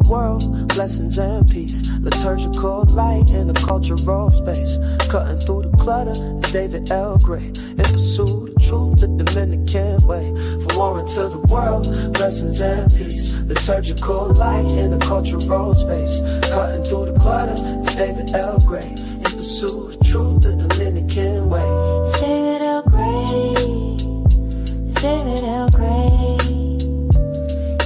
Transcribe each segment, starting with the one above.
world, blessings and peace. Liturgical light in a cultural space. Cutting through the clutter is David L. Gray. In pursuit of truth, the Dominican way. From war into the world, blessings and peace. Liturgical light in a cultural space. Cutting through the clutter is David L. Gray. In pursuit of truth, the Dominican way. It's David L. Gray. It's David L. Gray.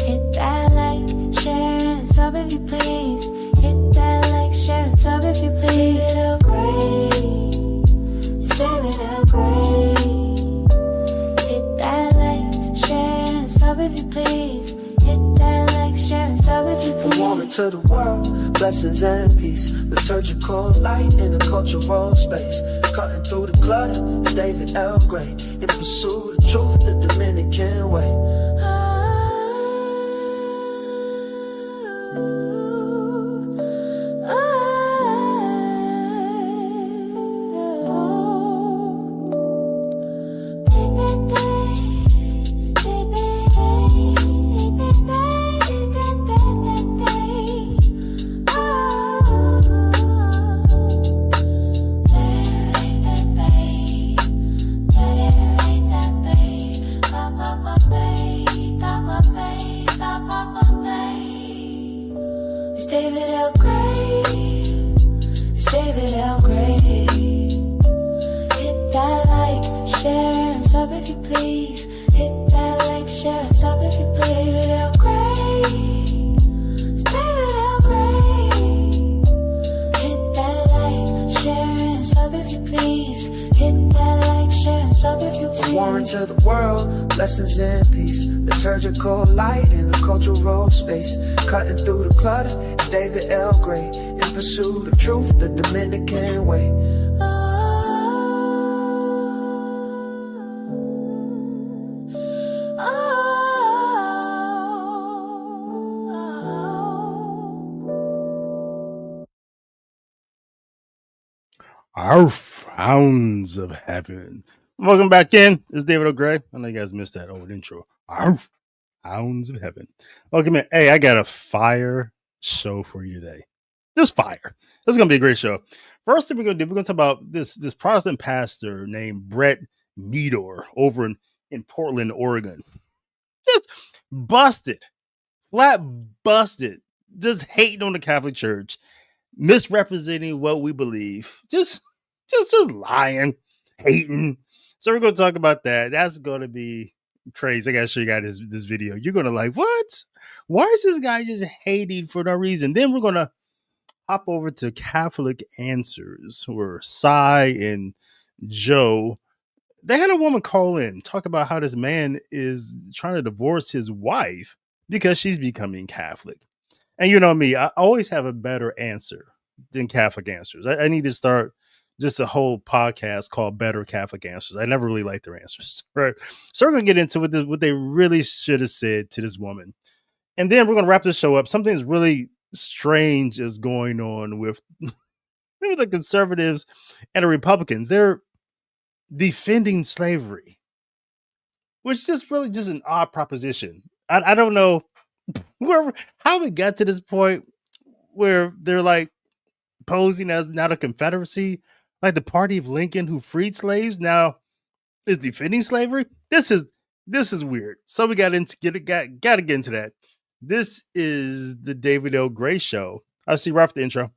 Hit that like, share, and sub if you please. Hit that like, share, and sub if you please. David L. Gray. It's David L. Gray. Hit that like, share, and sub if you please. Hit that like, share, and sub if you please. From war into the world, blessings and peace. Liturgical light in a cultural space. Cutting through the clutter, it's David L. Gray. In pursuit of truth, the Dominican way. It's David L. Gray. It's David L. Gray. Hit that like, share, and sub if you please. Hit that like, share, and sub if you please. David L. Gray. It's David L. Gray. Hit that like, share, and sub if you please. Hit that like, share, and sub if you please. From war into the world, blessings and peace. Liturgical light in a cultural space. Cutting through the clutter, it's David L. Gray. In pursuit of truth, the Dominican way. Our hounds of heaven. Welcome back in. It's David O'Gray. I know you guys missed that old intro. Our hounds of heaven. Welcome in. Hey, I got a fire show for you today. Just fire. This is gonna be a great show. First thing we're gonna do, we're gonna talk about this Protestant pastor named Brett Meador over in Portland, Oregon. Just busted, flat busted, just hating on the Catholic Church, misrepresenting what we believe, just lying, hating. So we're going to talk about that. That's going to be crazy. I got to show you guys this video. You're going to like, what? Why is this guy just hating for no reason? Then we're going to hop over to Catholic Answers, where Cy and Joe, they had a woman call in, talk about how this man is trying to divorce his wife because she's becoming Catholic. And you know me, I always have a better answer than Catholic Answers. I need to start just a whole podcast called Better Catholic Answers. I never really liked their answers, right? So we're going to get into what they really should have said to this woman. And then we're going to wrap the show up. Something that's really strange is going on with the conservatives and the Republicans. They're defending slavery, which is just really just an odd proposition. I don't know how we got to this point where they're like posing as not a Confederacy, like the party of Lincoln who freed slaves now is defending slavery. This is weird. So we got to get into that. This is the David L. Gray Show. I'll see you right after the intro.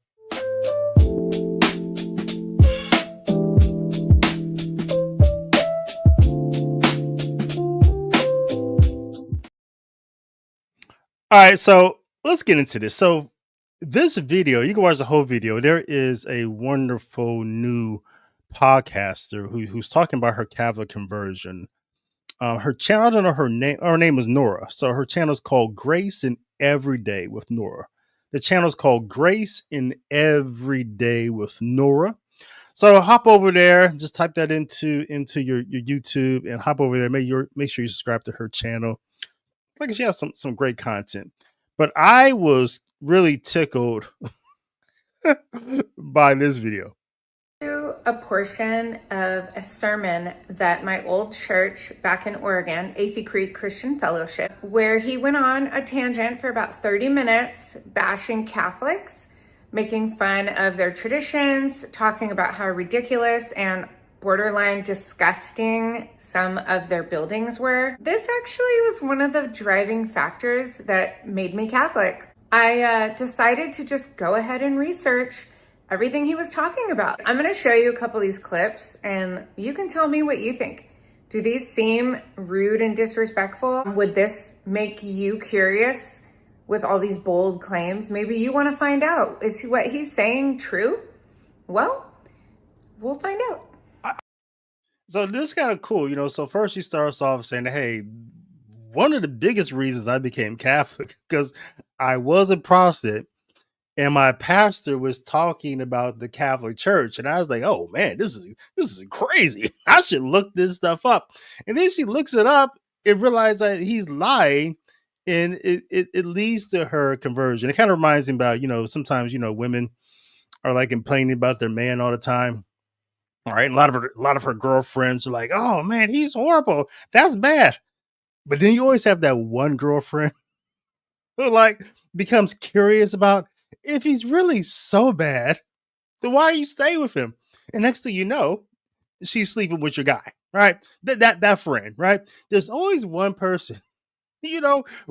All right, so let's get into this. So this video, you can watch the whole video. There is a wonderful new podcaster who's talking about her Catholic conversion. Her channel, I don't know her name. Her name is Nora. So her channel is called Grace in Everyday with Nora. The channel is called Grace in Everyday with Nora. So hop over there, just type that into your YouTube and hop over there. Make sure you subscribe to her channel. Like she has some great content. But I was really tickled by this video. a portion of a sermon that my old church back in Oregon, Athey Creek Christian Fellowship, where he went on a tangent for about 30 minutes bashing Catholics, making fun of their traditions, talking about how ridiculous and borderline disgusting some of their buildings were. This actually was one of the driving factors that made me Catholic. I decided to just go ahead and research everything he was talking about. I'm gonna show you a couple of these clips and you can tell me what you think. Do these seem rude and disrespectful? Would this make you curious with all these bold claims? Maybe you wanna find out, is what he's saying true? Well, we'll find out. So this is kind of cool, So first he starts off saying, hey, one of the biggest reasons I became Catholic because I was a Protestant and my pastor was talking about the Catholic Church, and I was like, "Oh man, this is crazy. I should look this stuff up." And then she looks it up and realizes that he's lying, and it leads to her conversion. It kind of reminds me about sometimes women are like complaining about their man all the time. All right, a lot of her girlfriends are like, "Oh man, he's horrible. That's bad." But then you always have that one girlfriend who like becomes curious about if he's really so bad, then why are you staying with him? And next thing you know, she's sleeping with your guy, right? That friend, right? There's always one person,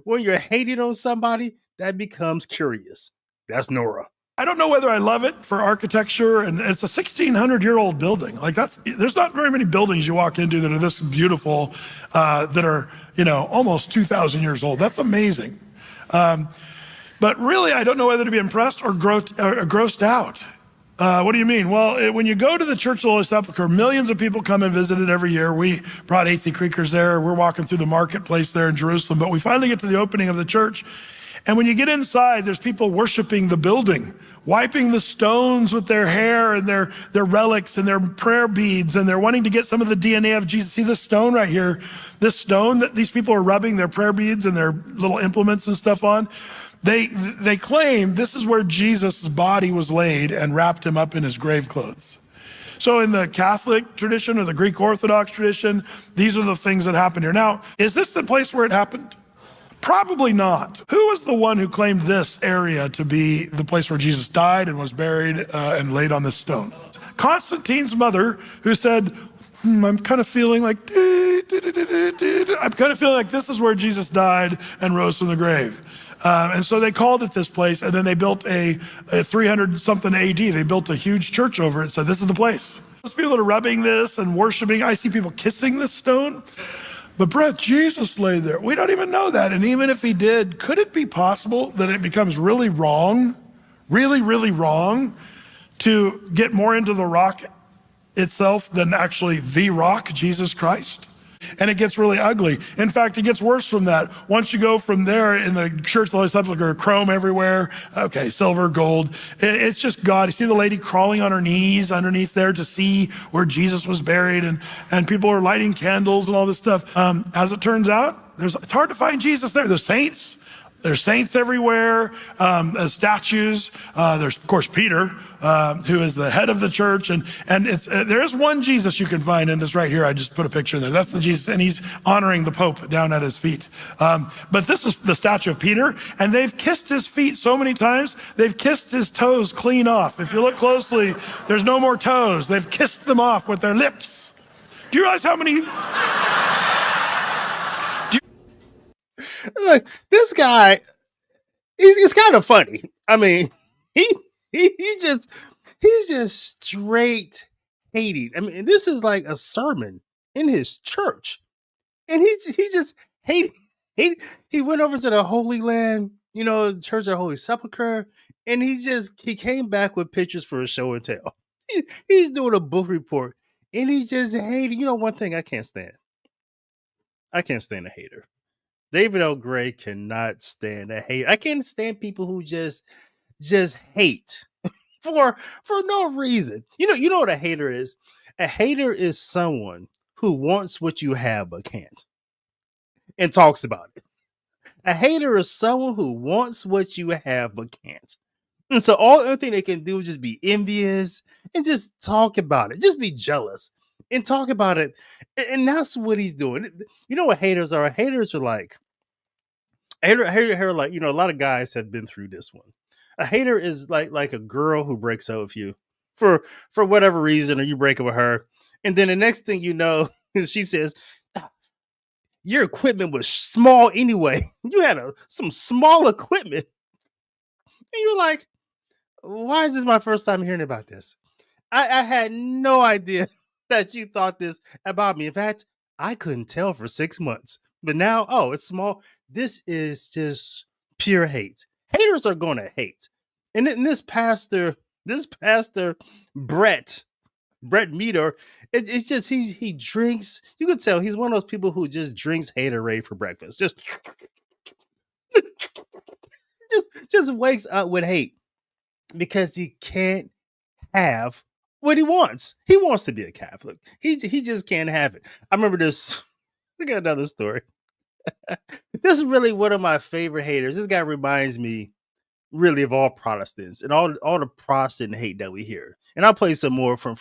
when you're hating on somebody, that becomes curious. That's Nora. I don't know whether I love it for architecture, and it's a 1,600-year-old building. Like there's not very many buildings you walk into that are this beautiful, that are almost 2,000 years old. That's amazing. But really, I don't know whether to be impressed or grossed out. What do you mean? Well, when you go to the Church of the Holy Sepulchre, millions of people come and visit it every year. We brought Athey Creekers there. We're walking through the marketplace there in Jerusalem, but we finally get to the opening of the church. And when you get inside, there's people worshiping the building, wiping the stones with their hair and their relics and their prayer beads, and they're wanting to get some of the DNA of Jesus. See this stone right here? This stone that these people are rubbing their prayer beads and their little implements and stuff on. They claim this is where Jesus' body was laid and wrapped him up in his grave clothes. So in the Catholic tradition or the Greek Orthodox tradition, these are the things that happen here. Now, is this the place where it happened? Probably not. Who was the one who claimed this area to be the place where Jesus died and was buried and laid on this stone? Constantine's mother, who said, I'm kind of feeling like this is where Jesus died and rose from the grave. And so they called it this place, and then they built a 300-something AD. They built a huge church over it and said, this is the place. Those people are rubbing this and worshiping. I see people kissing this stone. But Brett, Jesus lay there. We don't even know that. And even if he did, could it be possible that it becomes really wrong, really, really wrong to get more into the rock itself than actually the rock, Jesus Christ? And it gets really ugly. In fact, it gets worse from that. Once you go from there in the Church of the Holy Sepulchre, chrome everywhere. Okay, silver, gold. It's just God. You see the lady crawling on her knees underneath there to see where Jesus was buried, and people are lighting candles and all this stuff. As it turns out, it's hard to find Jesus there. There's saints. There's saints everywhere, statues. There's, of course, Peter, who is the head of the church. And there is one Jesus you can find, and it's right here. I just put a picture in there. That's the Jesus, and he's honoring the Pope down at his feet. But this is the statue of Peter, and they've kissed his feet so many times, they've kissed his toes clean off. If you look closely, there's no more toes. They've kissed them off with their lips. Do you realize how many... Look, this guy, he's kind of funny. I mean, he's just straight hating. I mean, this is like a sermon in his church, and he just hated. He went over to the Holy Land, Church of Holy Sepulchre, and he came back with pictures for a show and tell. He's doing a book report, and he's just hating. One thing I can't stand a hater. David L. Gray cannot stand a hate. I can't stand people who just hate for no reason. You know what a hater is? A hater is someone who wants what you have but can't and talks about it. A hater is someone who wants what you have but can't. And so all everything they can do is just be envious and just talk about it, just be jealous and talk about it. And that's what he's doing. You know what haters are? Haters are like, hater, like, a lot of guys have been through this one. A hater is like a girl who breaks up with you for whatever reason, or you break up with her, and then the next thing you know, she says, your equipment was small anyway. You had some small equipment, and you're like, why is this my first time hearing about this? I had no idea that you thought this about me. In fact, I couldn't tell for 6 months. But now, oh, it's small. This is just pure hate. Haters are going to hate. And this pastor, Brett Meador, it's just he drinks. You can tell he's one of those people who just drinks haterade for breakfast. Just wakes up with hate because he can't have what he wants. He wants to be a Catholic. He just can't have it. I remember this. We got another story. This is really one of my favorite haters. This guy reminds me really of all Protestants and all the Protestant hate that we hear. And I'll play some more from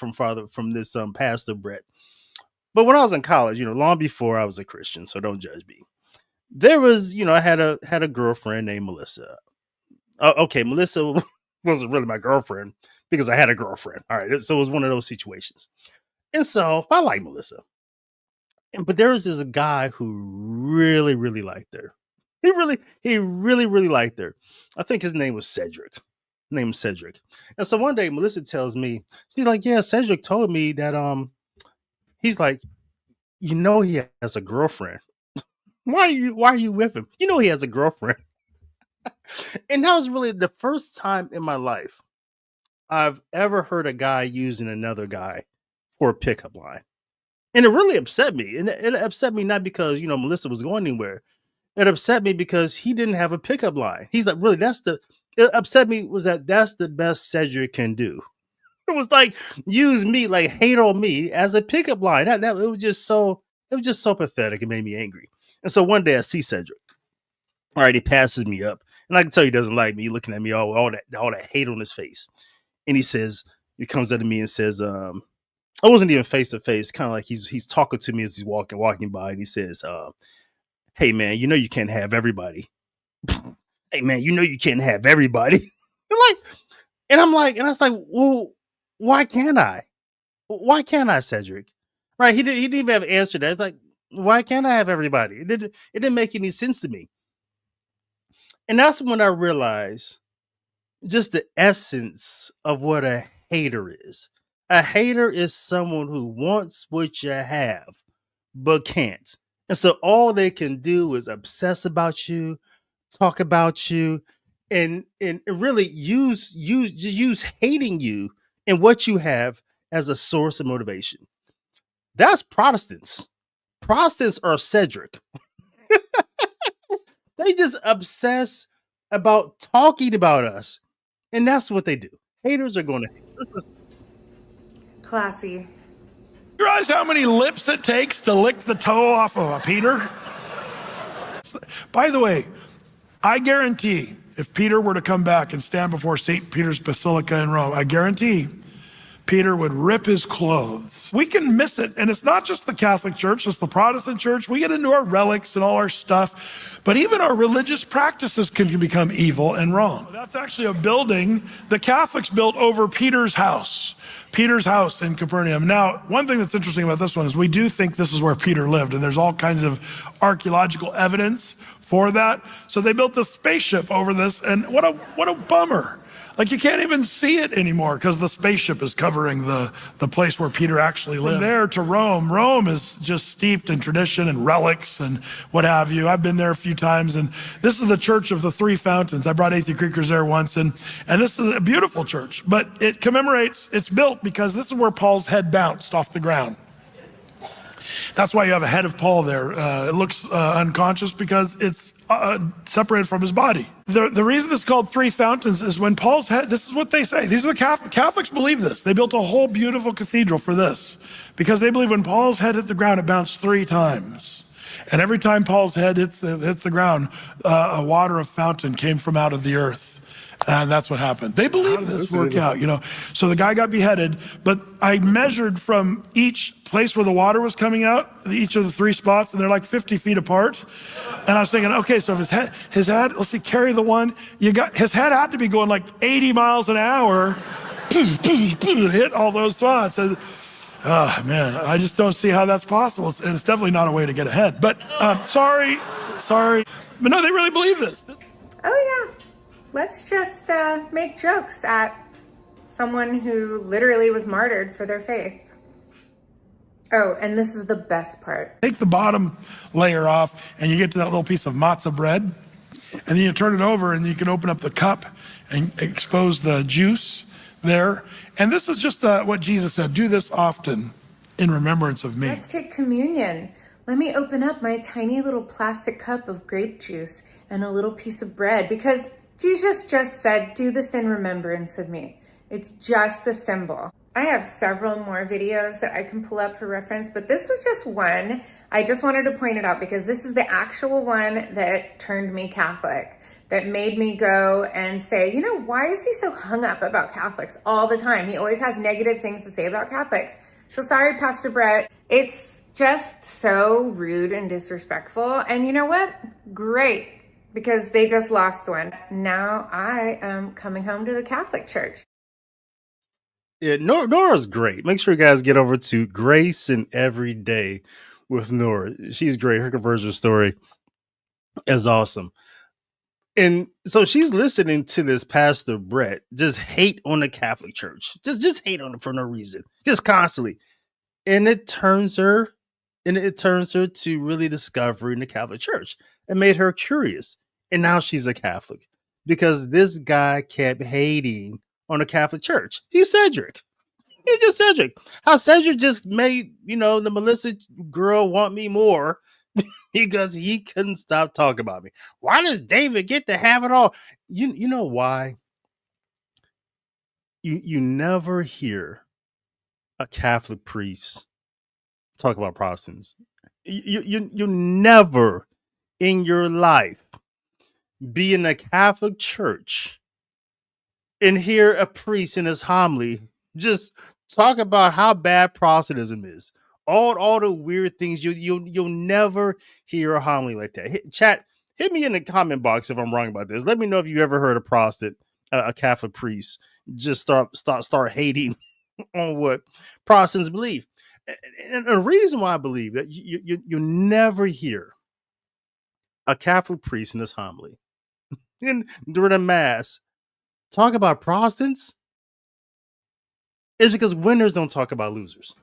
this Pastor Brett. But when I was in college, long before I was a Christian, so don't judge me. There was, I had a girlfriend named Melissa. Okay, Melissa wasn't really my girlfriend because I had a girlfriend. All right, so it was one of those situations. And so I like Melissa. But there was this guy who really, really liked her. He really liked her. I think his name was Cedric. And so one day Melissa tells me, she's like, yeah, Cedric told me that he's like, he has a girlfriend. Why are you with him? He has a girlfriend. And that was really the first time in my life I've ever heard a guy using another guy for a pickup line. And it really upset me. And it upset me not because, Melissa was going anywhere. It upset me because he didn't have a pickup line. He's like, really, it upset me was that's the best Cedric can do. It was like, use me, like hate on me as a pickup line. It was just so pathetic. It made me angry. And so one day I see Cedric. All right, he passes me up. And I can tell he doesn't like me, looking at me all that hate on his face. And he comes up to me and says, I wasn't even face to face, kind of like he's talking to me as he's walking by, and he says, hey man, you can't have everybody. Hey man, you can't have everybody. And I was like, well, why can't I? Why can't I, Cedric? Right? He didn't even have an answer to that. It's like, why can't I have everybody? It didn't make any sense to me. And that's when I realized just the essence of what a hater is. A hater is someone who wants what you have, but can't. And so all they can do is obsess about you, talk about you, and really use hating you and what you have as a source of motivation. That's Protestants. Protestants are Cedric. They just obsess about talking about us. And that's what they do. Haters are going to hate. Classy. You realize how many lips it takes to lick the toe off of a Peter? By the way, I guarantee if Peter were to come back and stand before St. Peter's Basilica in Rome, I guarantee Peter would rip his clothes. We can miss it. And it's not just the Catholic Church, it's the Protestant Church. We get into our relics and all our stuff, but even our religious practices can become evil and wrong. That's actually a building the Catholics built over Peter's house in Capernaum. Now, one thing that's interesting about this one is we do think this is where Peter lived, and there's all kinds of archaeological evidence for that. So they built this spaceship over this, and what a bummer. Like, you can't even see it anymore because the spaceship is covering the place where Peter actually lived. From there to Rome. Rome is just steeped in tradition and relics and what have you. I've been there a few times, and this is the Church of the Three Fountains. I brought Athey Creekers there once, and this is a beautiful church, but it's built because this is where Paul's head bounced off the ground. That's why you have a head of Paul there. It looks unconscious because it's separated from his body. The reason this is called Three Fountains is when Paul's head, this is what they say. These are the Catholics believe this. They built a whole beautiful cathedral for this because they believe when Paul's head hit the ground, it bounced 3 times. And every time Paul's head hits the ground, a water of fountain came from out of the earth. And that's what happened. They believe this work out, So the guy got beheaded, but I measured from each place where the water was coming out, each of the 3 spots, and they're like 50 feet apart. And I was thinking, okay, so if his head, let's see, carry the one, his head had to be going like 80 miles an hour, hit all those spots. And, oh man, I just don't see how that's possible. And it's definitely not a way to get ahead. But sorry. But no, they really believe this. Oh yeah. Let's just make jokes at someone who literally was martyred for their faith. Oh, and this is the best part. Take the bottom layer off and you get to that little piece of matzah bread, and then you turn it over and you can open up the cup and expose the juice there. And this is just what Jesus said, do this often in remembrance of me. Let's take communion. Let me open up my tiny little plastic cup of grape juice and a little piece of bread, because Jesus just said, do this in remembrance of me. It's just a symbol. I have several more videos that I can pull up for reference, but this was just one. I just wanted to point it out because this is the actual one that turned me Catholic, that made me go and say, why is he so hung up about Catholics all the time? He always has negative things to say about Catholics. So sorry, Pastor Brett. It's just so rude and disrespectful. And you know what? Great. Because they just lost one. Now I am coming home to the Catholic Church. Yeah, Nora's great. Make sure you guys get over to Grace and Every Day with Nora. She's great. Her conversion story is awesome. And so she's listening to this Pastor Brett just hate on the Catholic Church. Just hate on it for no reason. Just constantly. And it turns her to really discovering the Catholic Church. It made her curious. And now she's a Catholic because this guy kept hating on the Catholic Church. He's Cedric. He's just Cedric. How Cedric just made, the Melissa girl want me more because he couldn't stop talking about me. Why does David get to have it all? You know why? You never hear a Catholic priest talk about Protestants. You never in your life be in a Catholic church and hear a priest in his homily just talk about how bad Protestantism is. All the weird things. You'll never hear a homily like that. Chat, hit me in the comment box if I'm wrong about this. Let me know if you ever heard a Protestant, a Catholic priest, just start hating on what Protestants believe. And the reason why I believe that you never hear a Catholic priest in this homily and during a mass talk about Protestants is because winners don't talk about losers.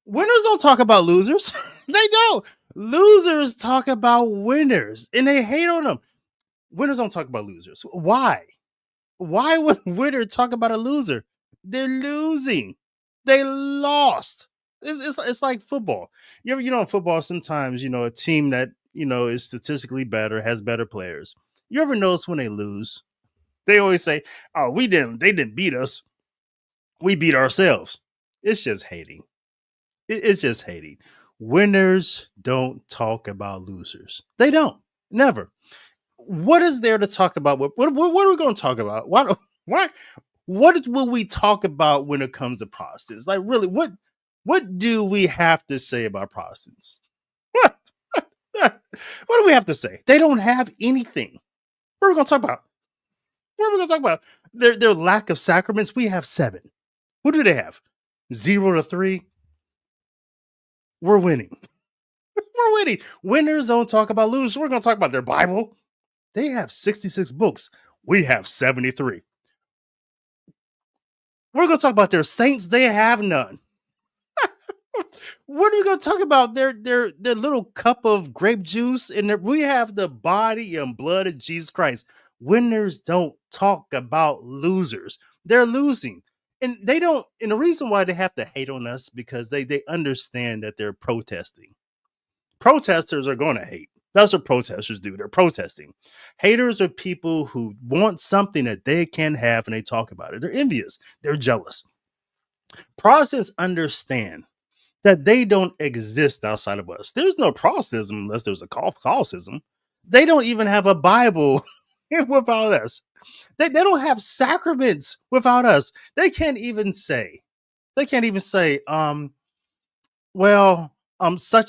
Winners don't talk about losers. They don't. Losers talk about winners and they hate on them. Winners don't talk about losers. Why? Why would a winner talk about a loser? They're losing. They lost. It's like football. In football, sometimes, a team that, is statistically better, has better players. You ever notice when they lose? They always say, oh, they didn't beat us. We beat ourselves. It's just hating. It's just hating. Winners don't talk about losers. They don't. Never. What is there to talk about? What are we going to talk about? What will we talk about when it comes to Protestants? Like, really, what do we have to say about Protestants? What do we have to say? They don't have anything. What are we going to talk about? What are we going to talk about? Their lack of sacraments. We have 7. What do they have? 0 to 3. We're winning. We're winning. Winners don't talk about losers. We're going to talk about their Bible. They have 66 books. We have 73. We're going to talk about their saints. They have none. What are we going to talk about? Their little cup of grape juice, and we have the body and blood of Jesus Christ. Winners don't talk about losers. They're losing. And they don't, and the reason why they have to hate on us because they understand that they're protesting. Protesters are going to hate. That's what protesters do. They're protesting. Haters are people who want something that they can have and they talk about it. They're envious. They're jealous. Protestants understand that they don't exist outside of us. There's no Protestantism unless there's a Catholicism. They don't even have a Bible without us. They don't have sacraments without us. They can't even say, such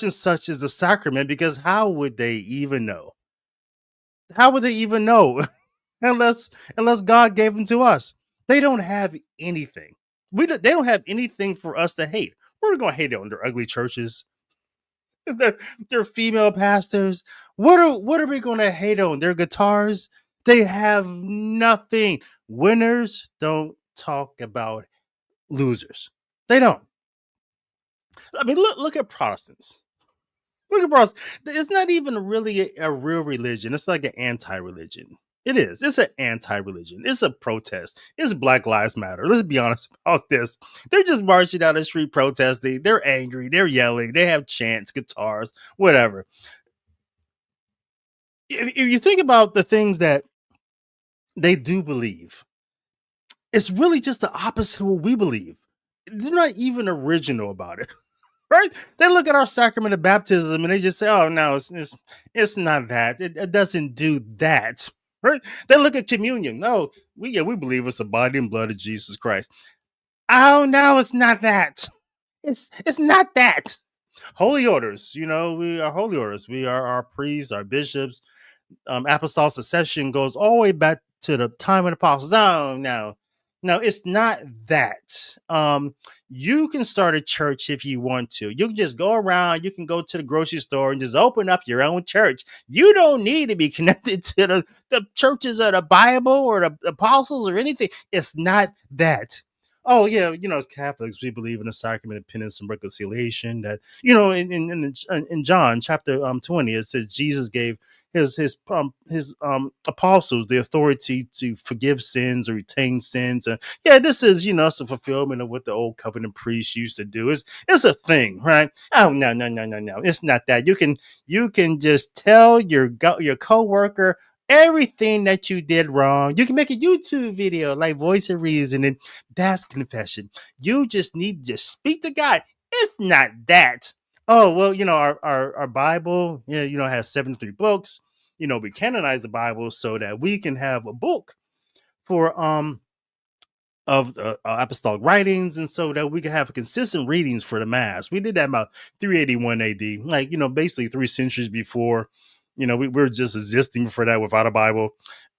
and such is a sacrament, because how would they even know? How would they even know unless God gave them to us? They don't have anything. They don't have anything for us to hate. We're going to hate on their ugly churches, their female pastors. What are we going to hate on? Their guitars? They have nothing. Winners don't talk about losers. They don't. I mean, look at Protestants. Look at Protestants. It's not even really a real religion. It's like an anti-religion. It is. It's an anti-religion. It's a protest. It's Black Lives Matter. Let's be honest about this. They're just marching down the street protesting. They're angry. They're yelling. They have chants, guitars, whatever. If you think about the things that they do believe, it's really just the opposite of what we believe. They're not even original about it. Right? They look at our sacrament of baptism and they just say, "Oh no, it's not that. It doesn't do that." Right? They look at communion. No, we believe it's the body and blood of Jesus Christ. Oh no, it's not that. It's not that. Holy orders, we are holy orders. We are our priests, our bishops. Apostolic succession goes all the way back to the time of the apostles. Oh no, it's not that. You can start a church if you want to. You can just go around. You can go to the grocery store and just open up your own church. You don't need to be connected to the churches of the Bible or the apostles or anything. It's not that. Oh yeah, as Catholics, we believe in the sacrament of penance and reconciliation. That in John chapter 20, it says Jesus gave his apostles the authority to forgive sins or retain sins. This is it's a fulfillment of what the old covenant priests used to do. It's a thing, right? Oh no, it's not that. You can just tell your coworker everything that you did wrong. You can make a YouTube video like Voice of Reason, and that's confession. You just need to just speak to God. It's not that. Oh, well, our Bible, has 73 books. We canonize the Bible so that we can have a book for of apostolic writings, and so that we can have consistent readings for the Mass. We did that about 381 AD, like basically 3 centuries before. We were just existing before that without a Bible.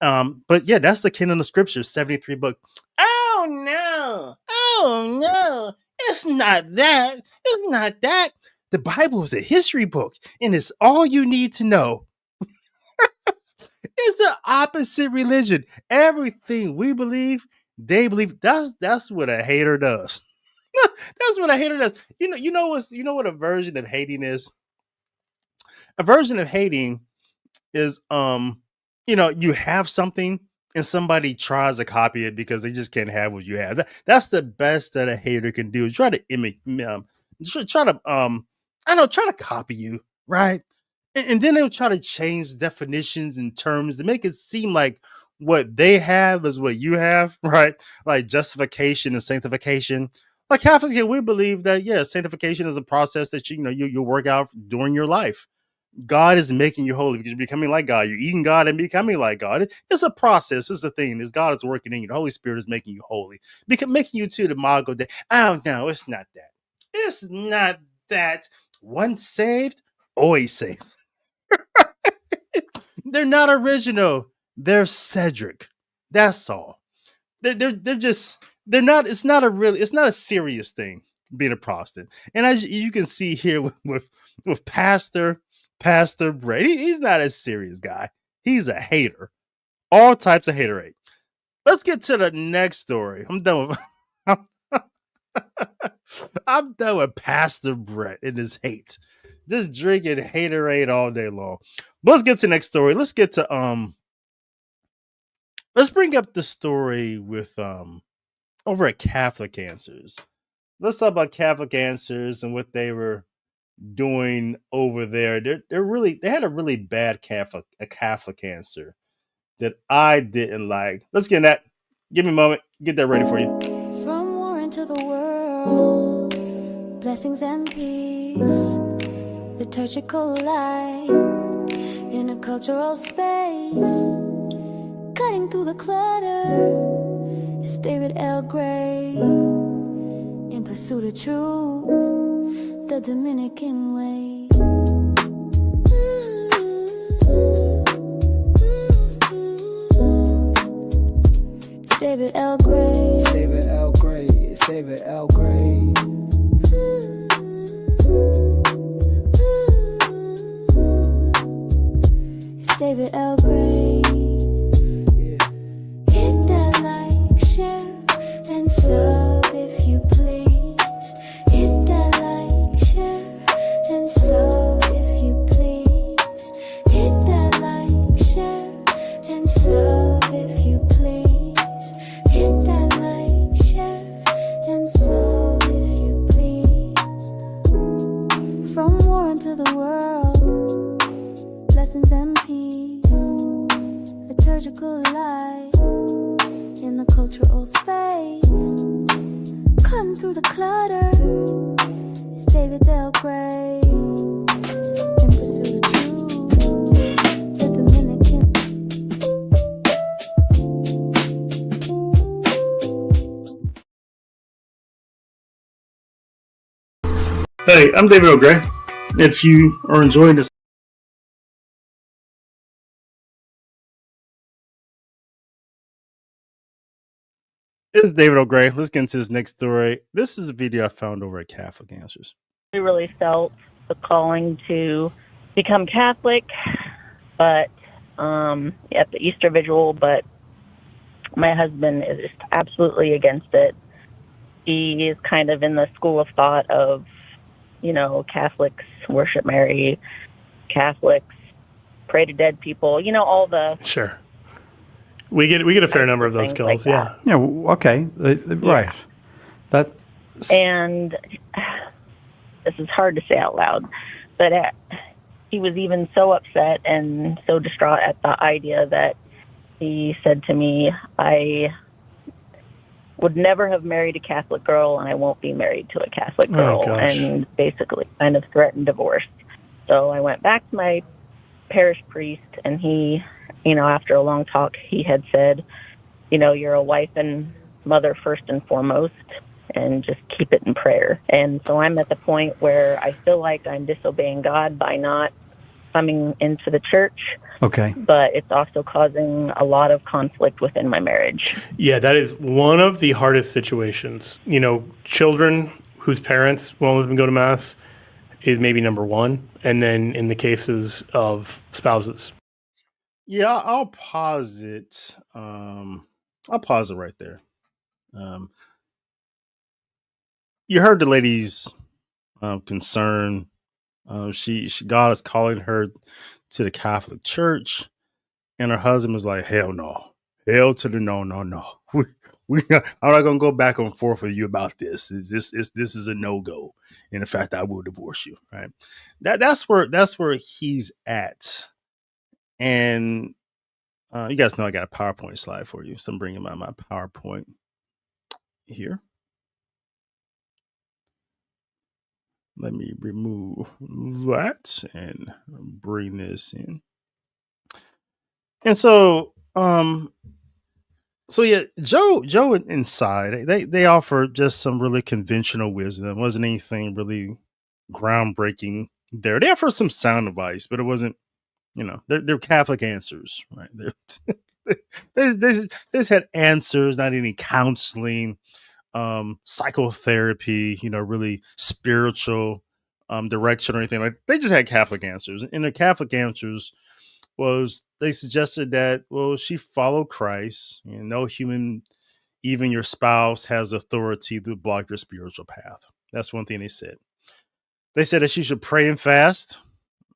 But yeah, that's the canon of Scripture, 73 books. Oh no, it's not that. It's not that. The Bible is a history book, and it's all you need to know. It's the opposite religion. Everything we believe, they believe. That's what a hater does. That's what a hater does. You know what a version of hating is? A version of hating is you have something and somebody tries to copy it because they just can't have what you have. That's the best that a hater can do. Try to try to copy you, right? And then they'll try to change definitions and terms to make it seem like what they have is what you have, right? Like justification and sanctification. Like Catholics here, we believe that sanctification is a process that you work out during your life. God is making you holy because you're becoming like God. You're eating God and becoming like God. It's a process. It's a thing. It's God is working in you. The Holy Spirit is making you holy, making you to the model that. Oh no, it's not that. It's not that. Once saved, always saved. They're not original. They're Cedric. That's all. They're not. It's not a serious thing being a Protestant. And as you can see here with Pastor Brett, he's not a serious guy. He's a hater. All types of haterade. Let's get to the next story. I'm done with. I'm done with Pastor Brett and his hate. Just drinking haterade all day long. But let's get to the next story. Let's get to let's bring up the story with over at Catholic Answers. Let's talk about Catholic Answers and what they were doing over there. They had a really bad Catholic answer that I didn't like. Let's get in that. Give me a moment. Get that ready for you. From war into the world, blessings and peace, liturgical light in a cultural space. cutting through the clutter. It's David L. Gray in pursuit of truth, the Dominican way. It's David L. Gray. It's David L. Gray. It's David L. Gray. It's David L. Gray. Hit that like, share, and sub if you please. Hit that like, share, and sub if you please. Hit that like, share, and sub if you please. Hit that like, share, and sub if you please. From war into the world, blessings and peace, liturgical light in the cultural space, cutting through the clutter. It's David L. Gray in pursuit of truth, the Dominican. Hey, I'm David O'Gray. If you are enjoying this, it's David O'Gray. Let's get into this next story. This is a video I found over at Catholic Answers. I really felt the calling to become Catholic, but at the Easter Vigil, but my husband is just absolutely against it. He is kind of in the school of thought of, Catholics worship Mary, Catholics pray to dead people, all the... Sure. We get a fair number of those calls, like yeah. Yeah, okay, right. That. And this is hard to say out loud, but he was even so upset and so distraught at the idea that he said to me, I would never have married a Catholic girl, and I won't be married to a Catholic girl, and basically kind of threatened divorce. So I went back to my parish priest, and he, after a long talk, he had said, you're a wife and mother first and foremost, and just keep it in prayer. And so I'm at the point where I feel like I'm disobeying God by not coming into the church. Okay. But it's also causing a lot of conflict within my marriage. Yeah, that is one of the hardest situations. Children whose parents won't let them go to Mass is maybe number one. And then in the cases of spouses. Yeah, I'll pause it. I'll pause it right there. You heard the lady's concern. God is calling her to the Catholic Church, and her husband was like, "Hell no, hell to the no. I'm not gonna go back and forth with you about this. This is a no go. And in fact, I will divorce you." Right? That's where he's at. And you guys know I got a PowerPoint slide for you, so I'm bringing my PowerPoint here. Let me remove that and bring this in. And so, yeah, Joe inside, they offered just some really conventional wisdom. It wasn't anything really groundbreaking there. They offered some sound advice, but it wasn't, they're Catholic answers, right? They just had answers, not any counseling, psychotherapy, really spiritual direction or anything. Like, they just had Catholic answers. And the Catholic answers was, they suggested that, well, she followed Christ, and no human, even your spouse, has authority to block your spiritual path. That's one thing they said. They said that she should pray and fast.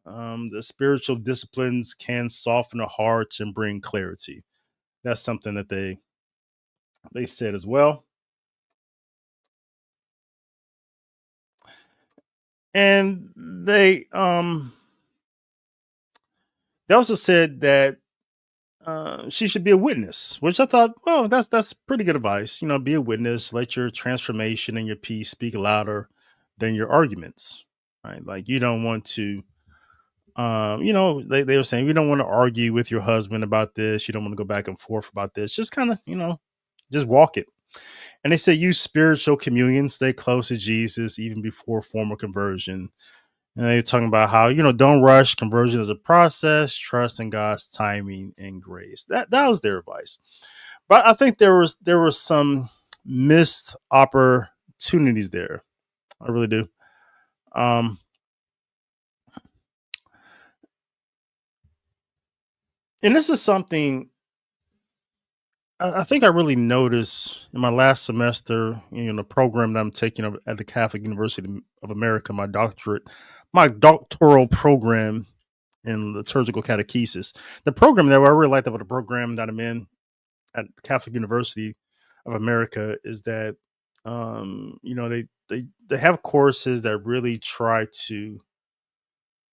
The spiritual disciplines can soften the heart and bring clarity. That's something that they said as well. And they also said that she should be a witness, which I thought, well, that's pretty good advice. Be a witness. Let your transformation and your peace speak louder than your arguments. Right? Like, you don't want to they were saying, you don't want to argue with your husband about this. You don't want to go back and forth about this. Just kind of, just walk it. And they say use spiritual communion, stay close to Jesus even before formal conversion. And they're talking about how, don't rush. Conversion is a process. Trust in God's timing and grace. That was their advice. But I think there was some missed opportunities there. I really do. And this is something I think I really noticed in my last semester, the program that I'm taking at the Catholic University of America, my doctoral program in liturgical catechesis. The program that I really liked about the program that I'm in at Catholic University of America is that, they have courses that really try to,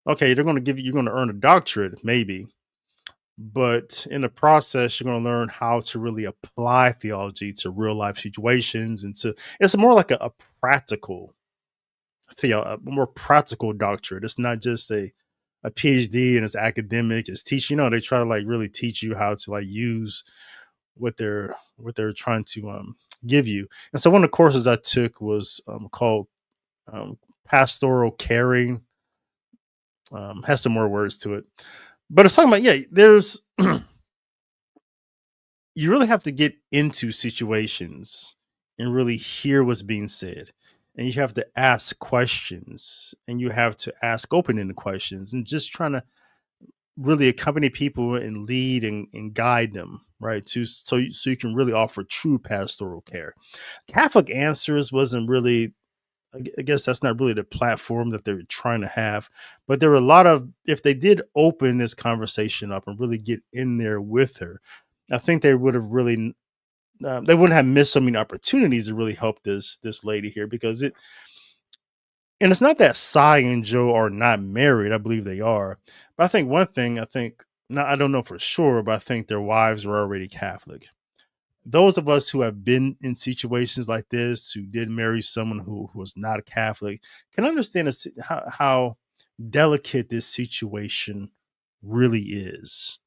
okay, you're going to earn a doctorate, maybe. But in the process, you're going to learn how to really apply theology to real life situations. And it's more like a practical a more practical doctorate. It's not just a PhD and it's academic. It's teaching, they try to really teach you how to use what they're trying to give you. And so one of the courses I took was called pastoral caring. Has some more words to it. But it's talking about, there's, you really have to get into situations and really hear what's being said. And you have to ask questions and you have to ask open-ended questions and just trying to really accompany people and lead and guide them, right? So you can really offer true pastoral care. Catholic Answers wasn't really, I guess that's not really the platform that they're trying to have, but there were a lot of, if they did open this conversation up and really get in there with her, I think they would have really, they wouldn't have missed so many opportunities to really help this lady here and it's not that Cy and Joe are not married. I believe they are, but I think one thing, I don't know for sure, but I think their wives were already Catholic. Those of us who have been in situations like this, who did marry someone who was not a Catholic, can understand how delicate this situation really is.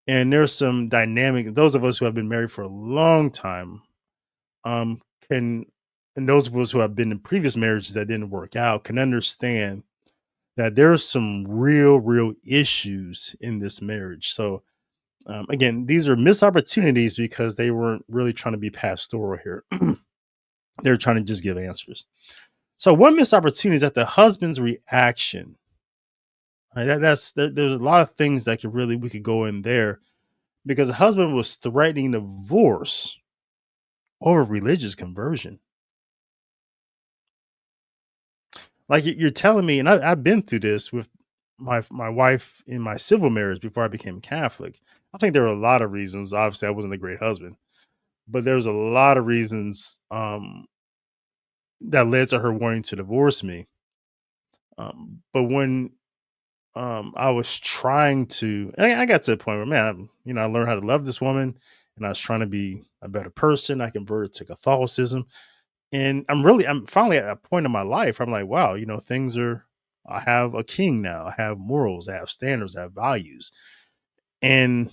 And there's some dynamic, those of us who have been married for a long time, and those of us who have been in previous marriages that didn't work out can understand that there's some real issues in this marriage. So, again, these are missed opportunities because they weren't really trying to be pastoral here. They're trying to just give answers. So one missed opportunity is that the husband's reaction. Right, there's a lot of things that we could go in there because the husband was threatening divorce over religious conversion. Like you're telling me, and I've been through this with my wife in my civil marriage before I became Catholic. I think there were a lot of reasons. Obviously, I wasn't a great husband, but there was a lot of reasons that led to her wanting to divorce me. But when I was trying to, I got to the point where, man, I learned how to love this woman, and I was trying to be a better person. I converted to Catholicism, and I'm finally at a point in my life where I'm like, wow, I have a king now. I have morals. I have standards. I have values. And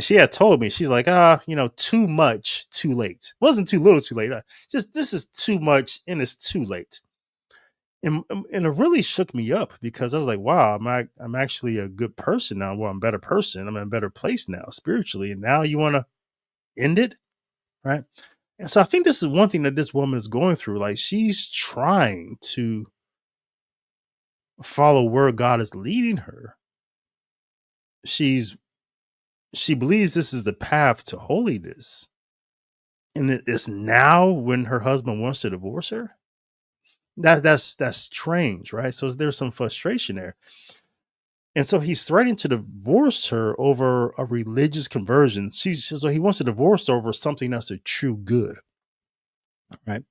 she had told me, she's like, too much, too late. It wasn't too little, too late. Just this is too much and it's too late. And it really shook me up because I was like, wow, I'm actually a good person now. Well, I'm a better person. I'm in a better place now spiritually. And now you want to end it, right? And so I think this is one thing that this woman is going through. Like she's trying to follow where God is leading her. She believes this is the path to holiness. And it's now when her husband wants to divorce her. That's strange, right? So there's some frustration there. And so he's threatening to divorce her over a religious conversion. So he wants to divorce her over something that's a true good. Right.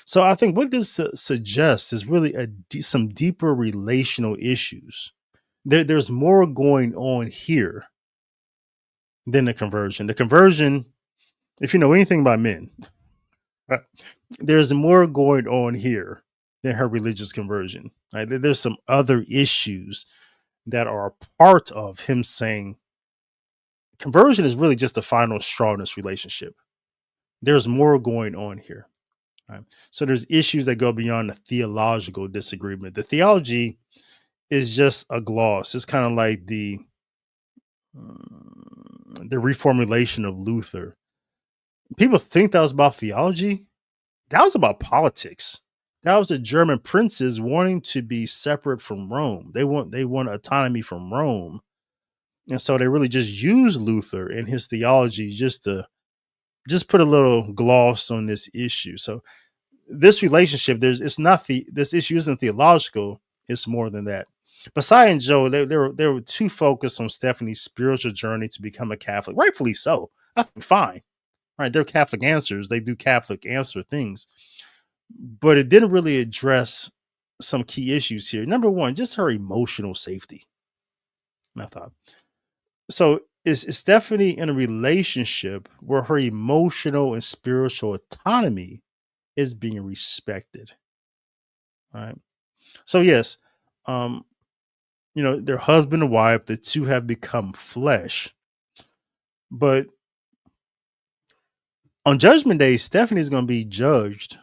So I think what this suggests is really some deeper relational issues. There's more going on here than the conversion. The conversion, if you know anything about men, there's more going on here than her religious conversion. Right? There's some other issues that are a part of him saying conversion is really just the final straw in this relationship. There's more going on here. Right? So there's issues that go beyond the theological disagreement. The theology is just a gloss. It's kind of like the reformulation of Luther. People think that was about theology. That was about politics. That was the German princes wanting to be separate from Rome. They want autonomy from Rome. And so they really just used Luther and his theology just to put a little gloss on this issue. So this relationship, this issue isn't theological. It's more than that. But Cy and Joe, they were too focused on Stephanie's spiritual journey to become a Catholic. Rightfully so. I think fine. Right? They're Catholic answers. They do Catholic answer things. But it didn't really address some key issues here. Number one, just her emotional safety. I thought. So is Stephanie in a relationship where her emotional and spiritual autonomy is being respected? All right. So yes, they're husband and wife. The two have become flesh. But on Judgment Day, Stephanie is going to be judged.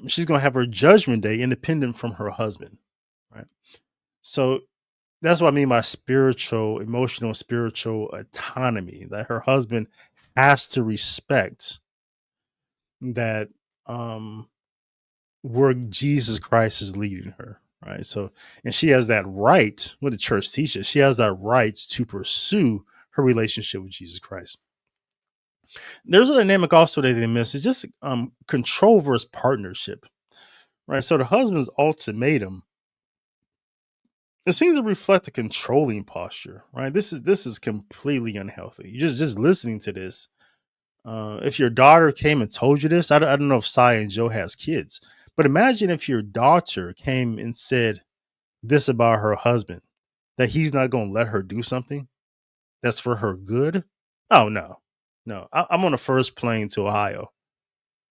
She's going to have her judgment day independent from her husband. Right. So that's what I mean by emotional, spiritual autonomy, that her husband has to respect that where Jesus Christ is leading her. Right. So, and she has that right, what the church teaches, she has that right to pursue her relationship with Jesus Christ. There's a dynamic also that they miss. It's just control versus partnership. Right. So the husband's ultimatum, it seems to reflect a controlling posture, right? This is completely unhealthy. You just listening to this. If your daughter came and told you this, I don't know if Cy and Joe has kids, but imagine if your daughter came and said this about her husband, that he's not going to let her do something that's for her good. Oh no. I'm on the first plane to Ohio.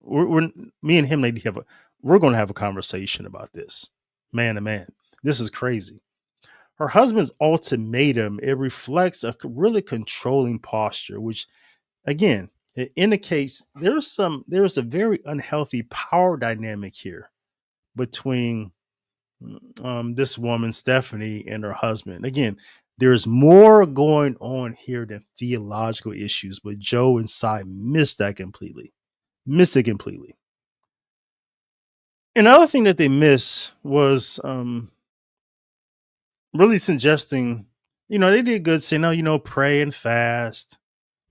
Me and him we're going to have a conversation about this, man to man. This is crazy. Her husband's ultimatum, it reflects a really controlling posture, which again, it indicates there's a very unhealthy power dynamic here between this woman, Stephanie, and her husband. Again, there's more going on here than theological issues, but Joe and Cy missed it completely. Another thing that they missed was really suggesting, they did good saying, no, pray and fast,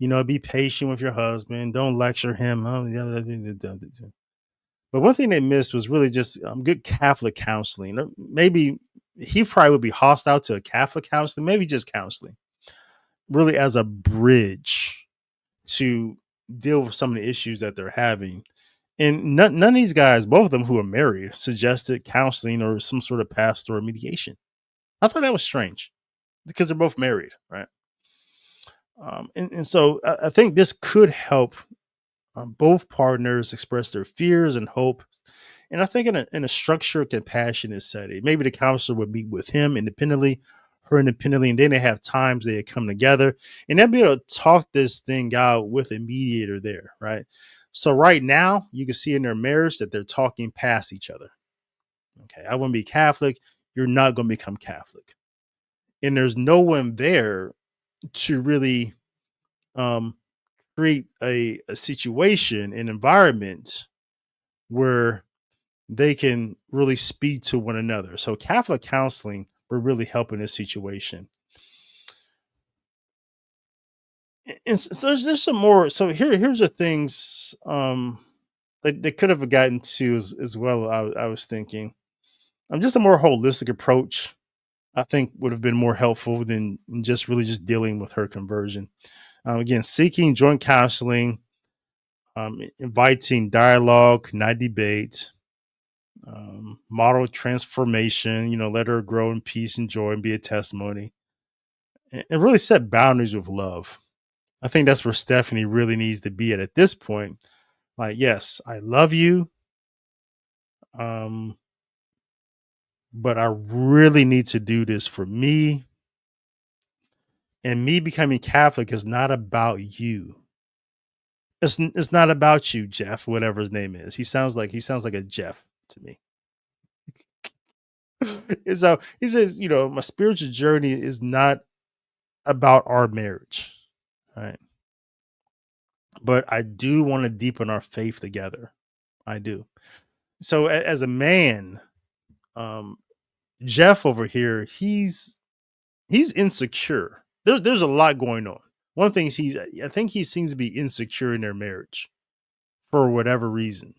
be patient with your husband. Don't lecture him. But one thing they missed was really just good Catholic counseling. Maybe he probably would be hostile to a Catholic counseling, maybe just counseling, really as a bridge to deal with some of the issues that they're having. And none of these guys, both of them who are married, suggested counseling or some sort of pastoral mediation. I thought that was strange because they're both married, right? And so I think this could help both partners express their fears and hope. And I think in a structured, compassionate setting, maybe the counselor would meet with him independently, her independently, and then they have times they come together and they'll be able to talk this thing out with a mediator there, right? So right now, you can see in their marriage that they're talking past each other. Okay, I want to be Catholic. You're not going to become Catholic. And there's no one there to really create a situation, an environment where they can really speak to one another. So Catholic counseling will really help in this situation. And so there's some more. So here's the things that they could have gotten to as well. I was thinking, just a more holistic approach, I think, would have been more helpful than just dealing with her conversion. Again, seeking joint counseling, inviting dialogue, not debate, model transformation, let her grow in peace and joy and be a testimony, and really set boundaries with love. I think that's where Stephanie really needs to be at this point. Like, yes, I love you. but I really need to do this for me. And me becoming Catholic is not about you. It's not about you, Jeff, whatever his name is. He sounds like a Jeff to me. And so he says, my spiritual journey is not about our marriage, right? But I do want to deepen our faith together. I do. So as a man, Jeff over here, he's insecure. There's a lot going on. One thing I think he seems to be insecure in their marriage for whatever reason.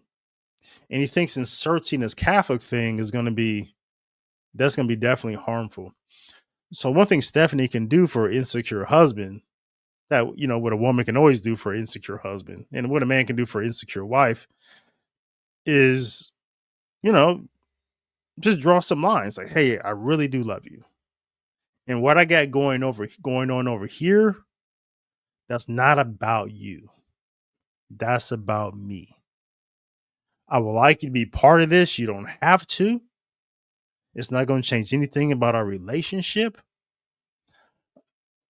And he thinks inserting this Catholic thing is going to be definitely harmful. So one thing Stephanie can do for an insecure husband, that, what a woman can always do for an insecure husband, and what a man can do for an insecure wife, is, just draw some lines like, hey, I really do love you. And what I got going on over here, that's not about you. That's about me. I would like you to be part of this. You don't have to. It's not going to change anything about our relationship.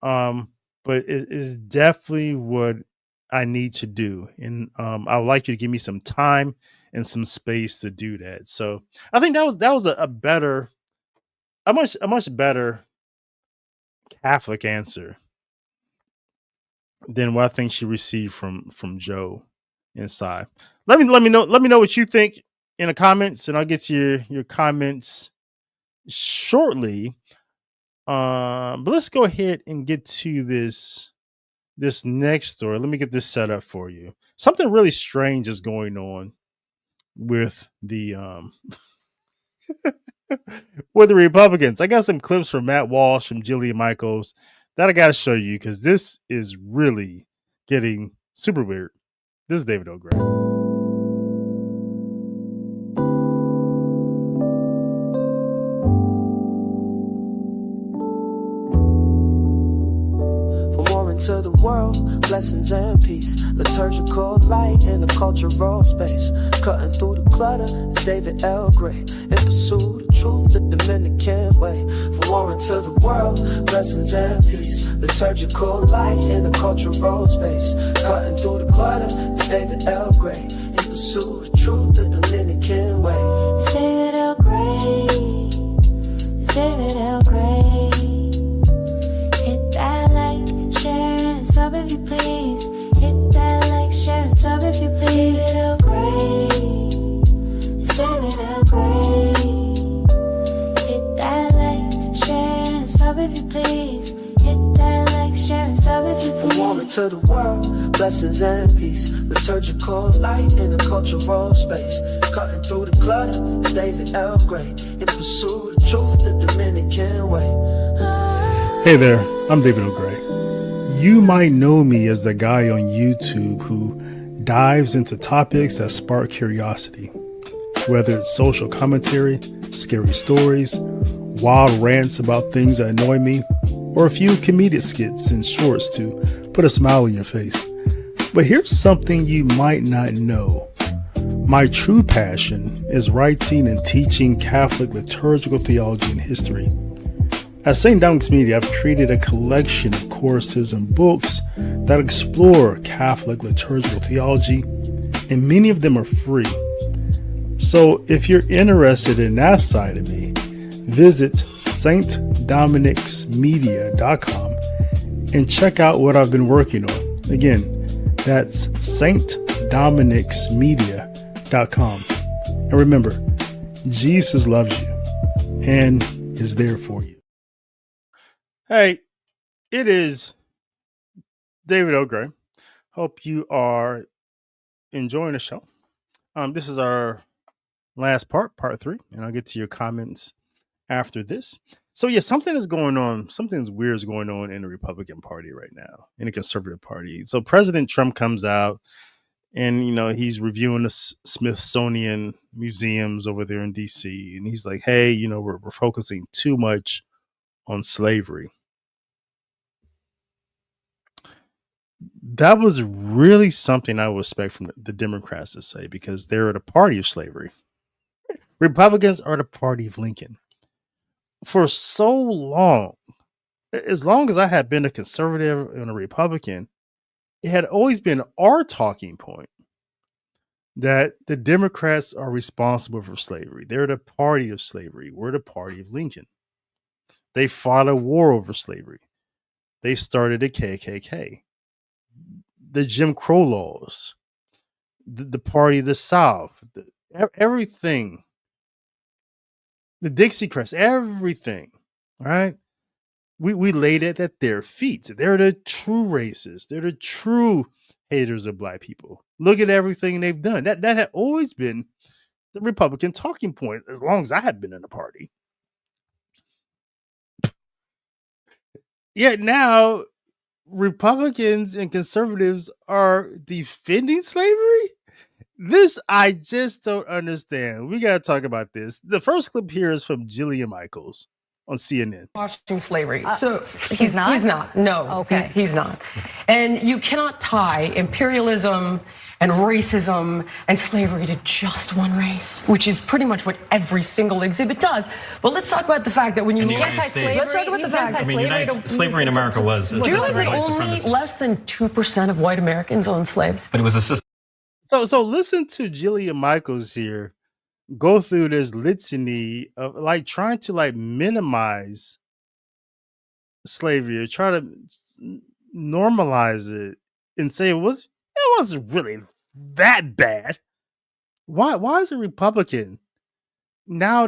But it is definitely what I need to do. And I would like you to give me some time and some space to do that. So I think that was a much better Catholic answer than what I think she received from Joe inside. Let me know what you think in the comments, and I'll get to your comments shortly. But let's go ahead and get to this next story. Let me get this set up for you. Something really strange is going on with the with the Republicans. I got some clips from MattWalsh, from Jillian Michaels, that I got to show you, because this is really getting super weird. This is David O'Gray. To the world, blessings and peace, liturgical light in a cultural space, cutting through the clutter is David L. Gray, in pursuit of truth the Dominican way. From Warren to the world, blessings and peace, liturgical light in a cultural space, cutting through the clutter is David L. Gray, in pursuit of truth the Dominican way. It's David L. Gray, it's David L. Gray. Hit that like, share, and sub if you please. Hit that like, share, and sub if you please. David L. Gray, it's David L. Gray. Hit that like, share, and sub if you please. Hit that like, share, and sub if you please. From Warren to the world, blessings and peace, liturgical light in a cultural space, cutting through the clutter is David L. Gray, in pursuit of truth the Dominican way. Hey there, I'm David O'Gray. You might know me as the guy on YouTube who dives into topics that spark curiosity, whether it's social commentary, scary stories, wild rants about things that annoy me, or a few comedic skits and shorts to put a smile on your face. But here's something you might not know. My true passion is writing and teaching Catholic liturgical theology and history. At St. Dominic's Media, I've created a collection of courses and books that explore Catholic liturgical theology, and many of them are free. So if you're interested in that side of me, visit stdominicsmedia.com and check out what I've been working on. Again, that's stdominicsmedia.com. And remember, Jesus loves you and is there for you. Hey, it is David O'Gray. Hope you are enjoying the show. This is our last part 3, and I'll get to your comments after this. So yeah, something is going on. Something weird is going on in the Republican Party right now, in the Conservative Party. So President Trump comes out, and he's reviewing the Smithsonian museums over there in DC, and he's like, "Hey, we're focusing too much on slavery." That was really something I would expect from the Democrats to say, because they're the party of slavery. Republicans are the party of Lincoln. for so long, as long as I had been a conservative and a Republican, it had always been our talking point that the Democrats are responsible for slavery. They're the party of slavery. We're the party of Lincoln. They fought a war over slavery. They started the KKK, the Jim Crow laws, the party of the South, everything, the Dixiecrats, everything, right? We laid it at their feet. They're the true racists. They're the true haters of black people. Look at everything they've done. That had always been the Republican talking point as long as I had been in the party. Yet now Republicans and conservatives are defending slavery. This I just don't understand. We got to talk about this. The first clip here is from Jillian Michaels on CNN. Watching slavery. So he's not? He's not. No, okay. He's not. And you cannot tie imperialism and racism and slavery to just one race, which is pretty much what every single exhibit does. But let's talk about the fact that when you look at slavery, let's talk about the fact. I mean, slavery in America was. Do you realize that only less than 2% of white Americans owned slaves? But it was a system. So listen to Jillian Michaels here go through this litany of like trying to like minimize slavery or try to normalize it and say it wasn't really that bad. Why is a Republican now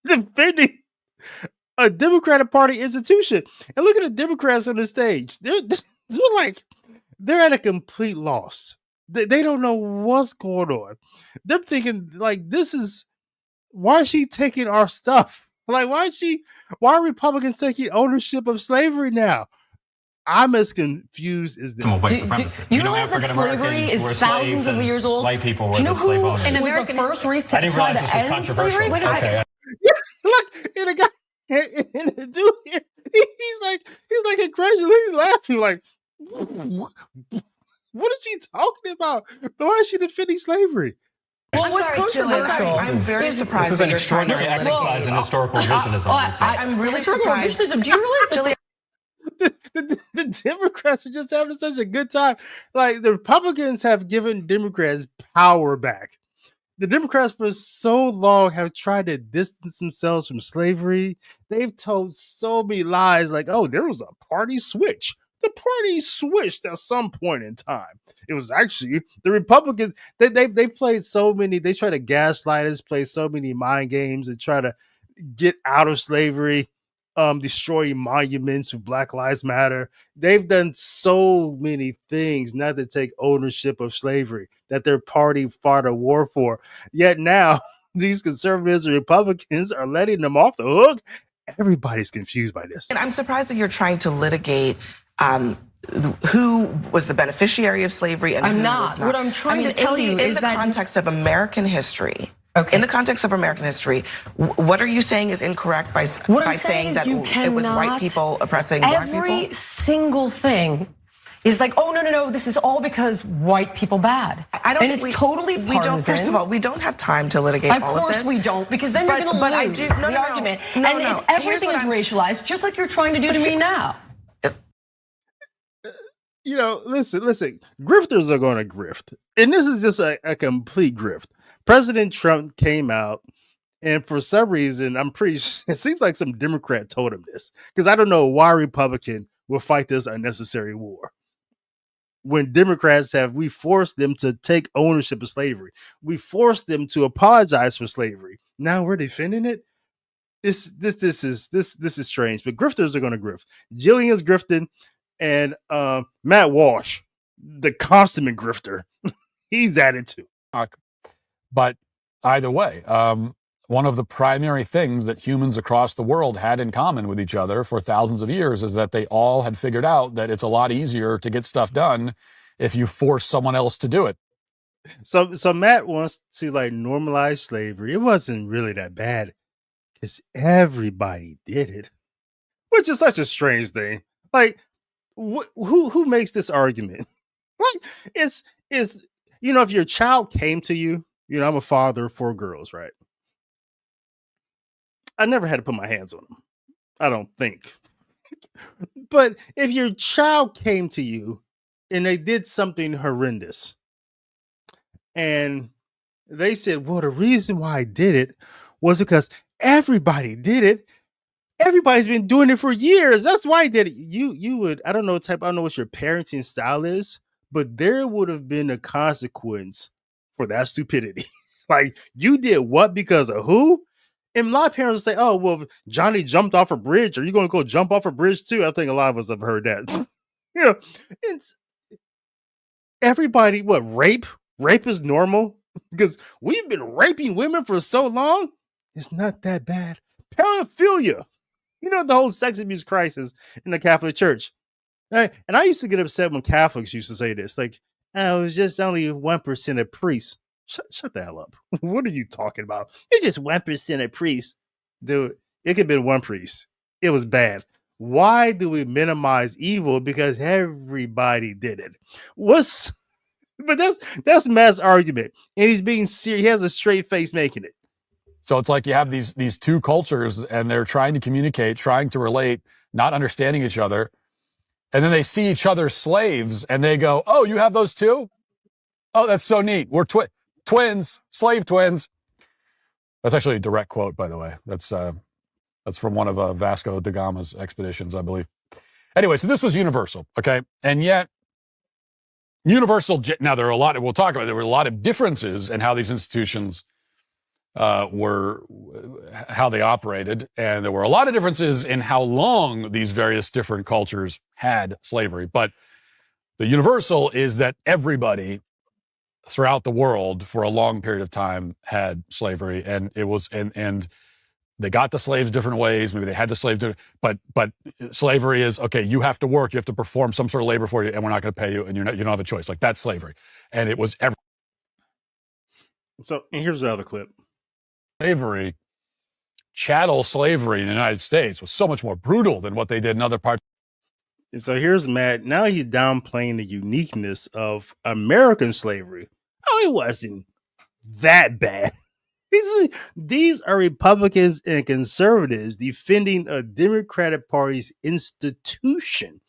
defending a Democratic Party institution? And look at the Democrats on the stage. They're at a complete loss. They don't know what's going on. They're thinking like why is she taking our stuff? Like why are Republicans taking ownership of slavery now? I'm as confused as them. Do you realize that slavery is thousands of years old? White people were do you know slave who owners. was the first race to try to end slavery? Wait a second. Look, and the guy and the dude here, he's like incredulously laughing like what is she talking about? Why is she defending slavery? Well, what's controversial? I'm very surprised. This is an extraordinary exercise in historical revisionism. I'm really surprised. Revisionism. Do you realize the Democrats are just having such a good time? Like the Republicans have given Democrats power back. The Democrats for so long have tried to distance themselves from slavery. They've told so many lies like, oh, there was a party switch. The party switched at some point in time. It was actually the Republicans. They played so many. They try to gaslight us, play so many mind games, and try to get out of slavery, destroy monuments of Black Lives Matter. They've done so many things not to take ownership of slavery that their party fought a war for. Yet now these conservatives and Republicans are letting them off the hook. Everybody's confused by this. And I'm surprised that you're trying to litigate who was the beneficiary of slavery and who was not. What I'm trying to tell you is that in the context of American history. Okay. In the context of American history, what are you saying is incorrect by saying that it was white people oppressing black people? Every single thing is like, oh, no, this is all because white people bad. It's totally partisan. First of all, we don't have time to litigate all of this. Of course we don't, because then you're going to lose the argument. Everything is racialized, just like you're trying to do to me now. You know, listen, grifters are going to grift. And this is just a complete grift. President Trump came out, and for some reason, I'm pretty sure it seems like some Democrat told him this, because I don't know why a Republican will fight this unnecessary war. When Democrats we forced them to take ownership of slavery. We forced them to apologize for slavery. Now we're defending it. This is strange, but grifters are going to grift. Jillian's grifting, and MattWalsh, the consummate grifter, he's at it too. But either way, one of the primary things that humans across the world had in common with each other for thousands of years is that they all had figured out that it's a lot easier to get stuff done if you force someone else to do it. So Matt wants to like normalize slavery. It wasn't really that bad because everybody did it, which is such a strange thing. Like, who makes this argument? Like, it's if your child came to you. I'm a father of 4 girls, right? I never had to put my hands on them. I don't think. But if your child came to you and they did something horrendous and they said, well, the reason why I did it was because everybody did it. Everybody's been doing it for years. That's why I did it. You would, I don't know what your parenting style is, but there would have been a consequence for that stupidity. Like, you did what because of who? And a lot of parents say, oh, well, Johnny jumped off a bridge. Are you going to go jump off a bridge too? I think a lot of us have heard that. It's everybody, what, rape? Rape is normal? Because we've been raping women for so long. It's not that bad. Pedophilia. The whole sex abuse crisis in the Catholic Church. And I used to get upset when Catholics used to say this. Like, oh, it was just only 1% of priests. Shut the hell up. What are you talking about? It's just 1% of priests. Dude, it could have been one priest. It was bad. Why do we minimize evil? Because everybody did it. But that's Matt's argument. And he's being serious. He has a straight face making it. So it's like you have these two cultures and they're trying to communicate, trying to relate, not understanding each other. And then they see each other's slaves and they go, oh, you have those too? Oh, that's so neat. We're twins, slave twins. That's actually a direct quote, by the way. That's from one of Vasco da Gama's expeditions, I believe. Anyway, so this was universal, okay? And yet, universal, now there were there were a lot of differences in how these institutions were how they operated, and there were a lot of differences in how long these various different cultures had slavery. But the universal is that everybody throughout the world for a long period of time had slavery, and it was and they got the slaves different ways. Maybe they had the slaves, but slavery is okay. You have to work, you have to perform some sort of labor for you, and we're not going to pay you, and you don't have a choice. Like, that's slavery, and it was every. So, and here's the other clip. Slavery, chattel slavery in the United States was so much more brutal than what they did in other parts. And so here's Matt. Now he's downplaying the uniqueness of American slavery. Oh, it wasn't that bad. These are Republicans and conservatives defending a Democratic Party's institution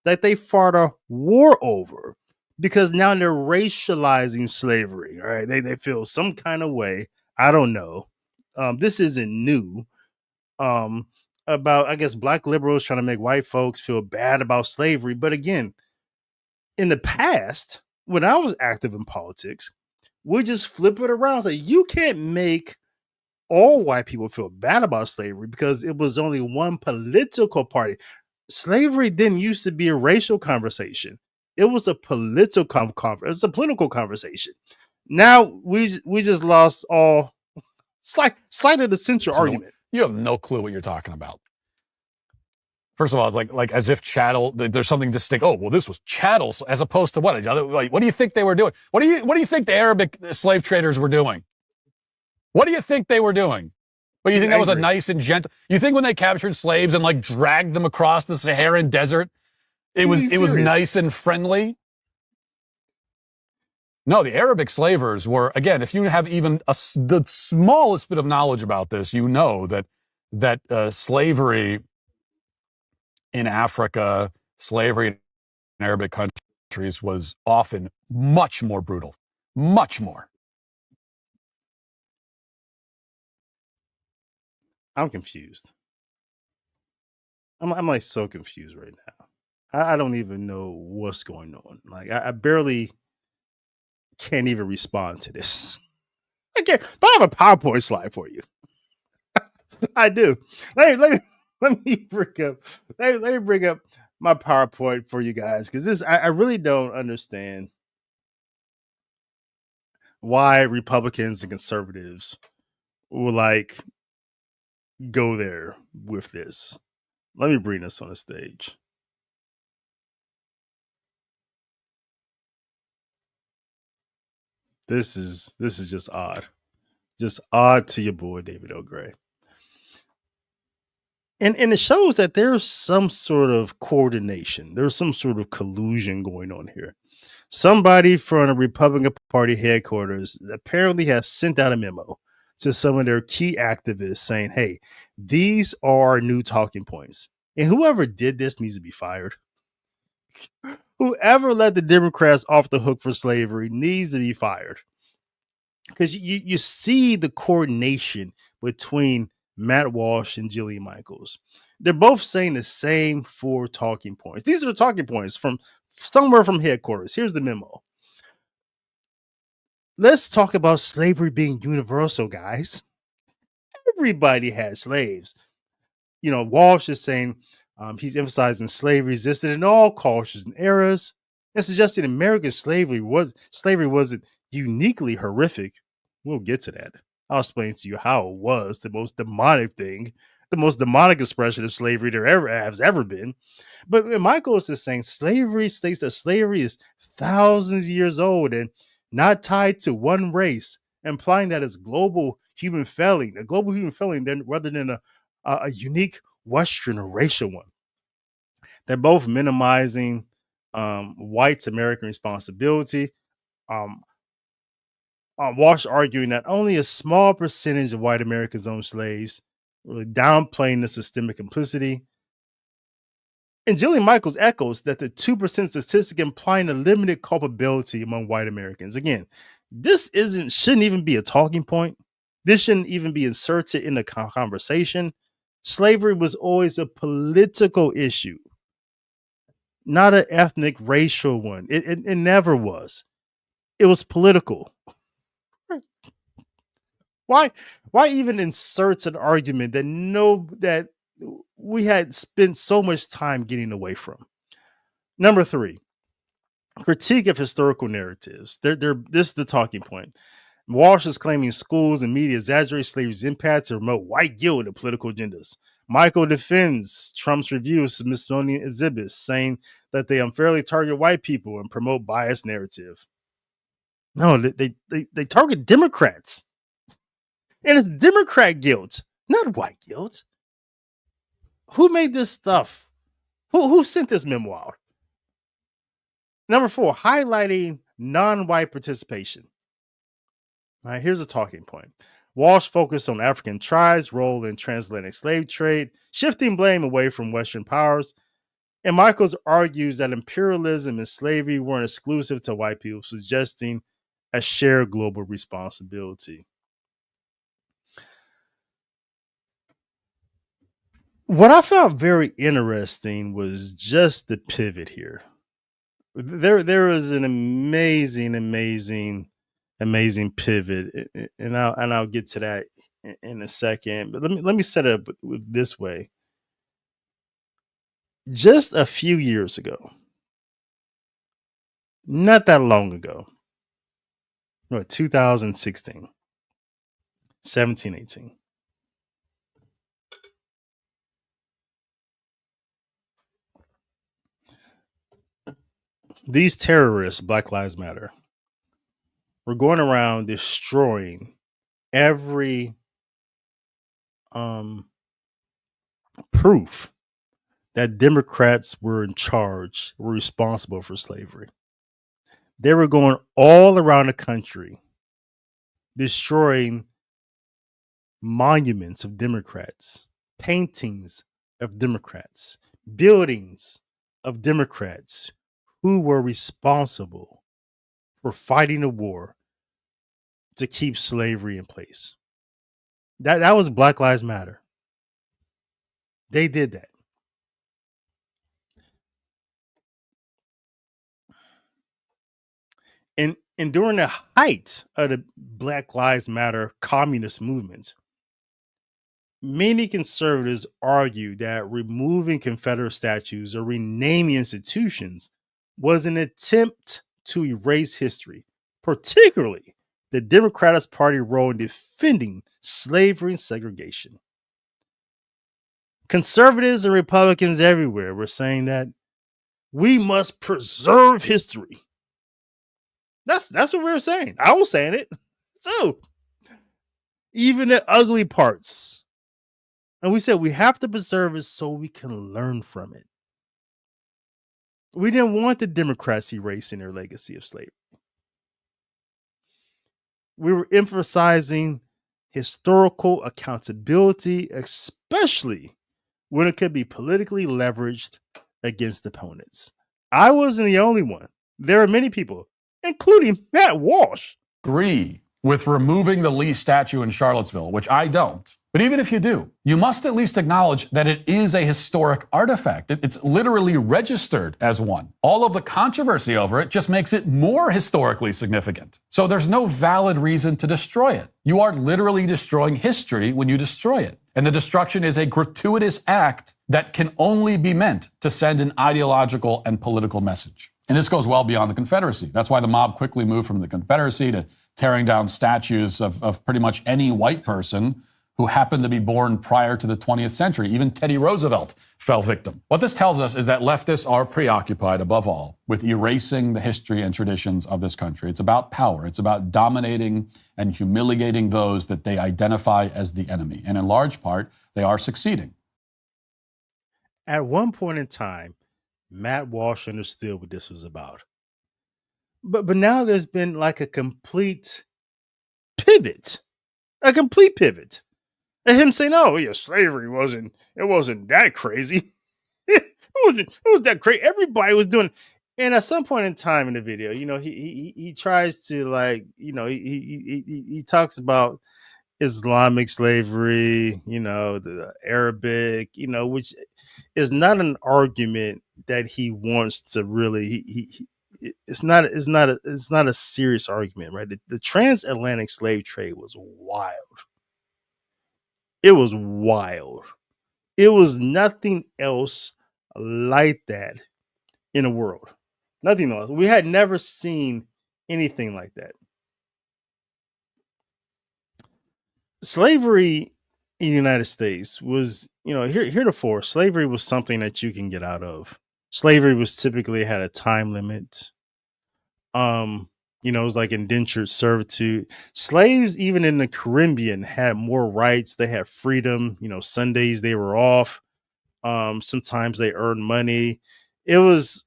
that they fought a war over, because now they're racializing slavery. All right, they feel some kind of way. I don't know. This isn't new. About, I guess, black liberals trying to make white folks feel bad about slavery. But again, in the past, when I was active in politics, we just flip it around. Say, you can't make all white people feel bad about slavery because it was only one political party. Slavery didn't used to be a racial conversation. It was a political it's a political conversation. Now we just lost all sight of the central argument. You have no clue what you're talking about. First of all, it's like as if chattel, there's something distinct. Oh, well, this was chattel as opposed to what? What do you think they were doing? What do you think the Arabic slave traders were doing? What do you think they were doing? But you think that was a nice and gentle? You think when they captured slaves and like dragged them across the Saharan desert, it was nice and friendly? No, the Arabic slavers were, again, if you have even the smallest bit of knowledge about this, you know that slavery in Africa, slavery in Arabic countries was often much more brutal, much more. I'm confused. I'm like so confused right now. I don't even know what's going on. Like, I barely can't even respond to this. I can't, but I have a PowerPoint slide for you. I do. Let me bring up my PowerPoint for you guys, because this I really don't understand why Republicans and conservatives will like go there with this. Let me bring this on the stage. This is just odd. Just odd to your boy, David L. Gray. And it shows that there's some sort of coordination. There's some sort of collusion going on here. Somebody from the Republican Party headquarters apparently has sent out a memo to some of their key activists saying, hey, these are new talking points. And whoever did this needs to be fired. Whoever let the Democrats off the hook for slavery needs to be fired. Because you see the coordination between MattWalsh and Jillian Michaels. They're both saying the same 4 talking points. These are the talking points from somewhere from headquarters. Here's the memo. Let's talk about slavery being universal, guys. Everybody had slaves. Walsh is saying he's emphasizing slavery existed in all cultures and eras, and suggesting American slavery wasn't uniquely horrific. We'll get to that. I'll explain to you how it was the most demonic thing, the most demonic expression of slavery there has ever been. But Michaels is saying slavery states that slavery is thousands of years old and not tied to one race, implying that it's global human failing, rather than a unique Western or racial one. They're both minimizing whites' American responsibility. Walsh arguing that only a small percentage of white Americans own slaves, really downplaying the systemic complicity. And Jillian Michaels echoes that the 2% statistic implying a limited culpability among white Americans. Again, this shouldn't even be a talking point. This shouldn't even be inserted in the conversation. Slavery was always a political issue, not an ethnic, racial one. It never was. It was political. Why even insert an argument that we had spent so much time getting away from? Number 3, critique of historical narratives. This is the talking point. Walsh is claiming schools and media exaggerate slavery's impact to promote white guilt and political agendas. Michael defends Trump's review of Smithsonian exhibits, saying that they unfairly target white people and promote biased narrative. No, they target Democrats. And it's Democrat guilt, not white guilt. Who made this stuff? Who sent this memoir? Number 4, highlighting non-white participation. All right, here's a talking point. Walsh focused on African tribes' role in transatlantic slave trade, shifting blame away from Western powers. And Michaels argues that imperialism and slavery weren't exclusive to white people, suggesting a shared global responsibility. What I found very interesting was just the pivot here. There was an amazing pivot, and I'll get to that in a second. But let me set it up this way. Just a few years ago, not that long ago, 2016, 17, 18. These terrorists, Black Lives Matter, were going around destroying every proof that Democrats were in charge, were responsible for slavery. They were going all around the country destroying monuments of Democrats, paintings of Democrats, buildings of Democrats who were responsible for fighting a war to keep slavery in place. That was Black Lives Matter. They did that. And during the height of the Black Lives Matter communist movement, many conservatives argue that removing Confederate statues or renaming institutions was an attempt to erase history, particularly the Democratic Party role in defending slavery and segregation. Conservatives and Republicans everywhere were saying that we must preserve history. That's what we were saying. I was saying it. So, even the ugly parts. And we said we have to preserve it so we can learn from it. We didn't want the Democrats erasing their legacy of slavery. We were emphasizing historical accountability, especially when it could be politically leveraged against opponents. I wasn't the only one. There are many people, including MattWalsh, agree with removing the Lee statue in Charlottesville, which I don't. But even if you do, you must at least acknowledge that it is a historic artifact. It's literally registered as one. All of the controversy over it just makes it more historically significant. So there's no valid reason to destroy it. You are literally destroying history when you destroy it. And the destruction is a gratuitous act that can only be meant to send an ideological and political message. And this goes well beyond the Confederacy. That's why the mob quickly moved from the Confederacy to tearing down statues of pretty much any white person who happened to be born prior to the 20th century. Even Teddy Roosevelt fell victim. What this tells us is that leftists are preoccupied, above all, with erasing the history and traditions of this country. It's about power. It's about dominating and humiliating those that they identify as the enemy. And in large part, they are succeeding. At one point in time, MattWalsh understood what this was about. But now there's been like a complete pivot. And him saying, "Oh, yeah, slavery wasn't that crazy. it was that crazy. Everybody was doing." And at some point in time in the video, he tries to he talks about Islamic slavery, the Arabic, which is not an argument that he wants to really. It's not a serious argument, right? The transatlantic slave trade was wild. It was wild. It was nothing else like that in the world. Nothing else. We had never seen anything like that. Slavery in the United States was, heretofore, slavery was something that you can get out of. Slavery was typically had a time limit. It was like indentured servitude. Slaves, even in the Caribbean, had more rights. They had freedom. Sundays they were off. Sometimes they earned money. It was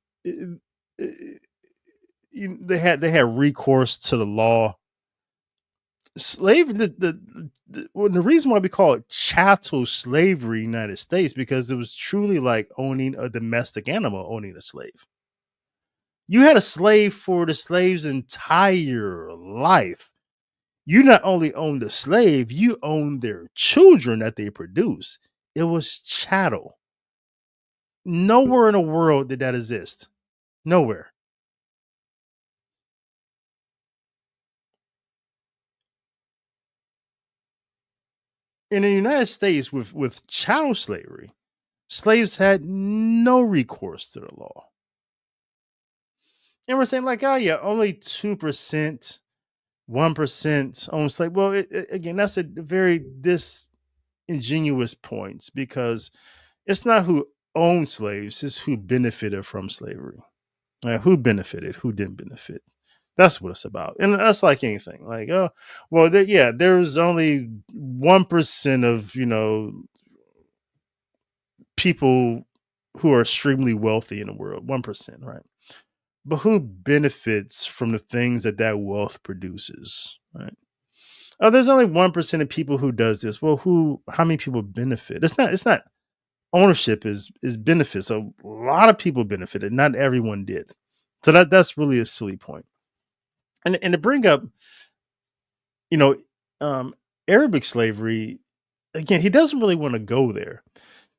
they had recourse to the law. Slavery. The reason why we call it chattel slavery in the United States, because it was truly like owning a domestic animal, owning a slave. You had a slave for the slave's entire life. You not only owned the slave, you owned their children that they produce. It was chattel. Nowhere in the world did that exist. Nowhere. In the United States, with chattel slavery, slaves had no recourse to the law. And we're saying like, oh yeah, only 2%, 1% own slave. Well, again, that's a very disingenuous point, because it's not who owned slaves, it's who benefited from slavery. Who benefited, who didn't benefit. That's what it's about. And that's like anything. Like, oh, well, there's only 1% of, people who are extremely wealthy in the world. 1%, right? But who benefits from the things that wealth produces, right? Oh, there's only 1% of people who does this. Well, how many people benefit? It's not ownership is benefit. So a lot of people benefited. Not everyone did. So that's really a silly point. And to bring up, Arabic slavery, again, he doesn't really want to go there.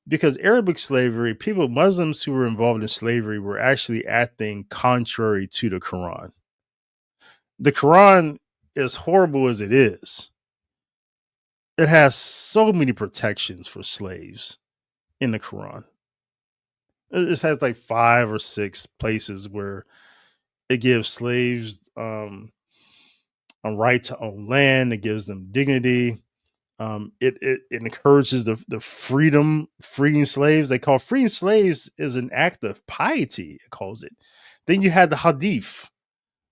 Because Arabic slavery, Muslims who were involved in slavery were actually acting contrary to the Quran. The Quran, as horrible as it is, it has so many protections for slaves in the Quran. It has like 5 or 6 places where it gives slaves a right to own land. It gives them dignity. It encourages the freeing slaves. They call freeing slaves is an act of piety, it calls it. Then you had the hadith,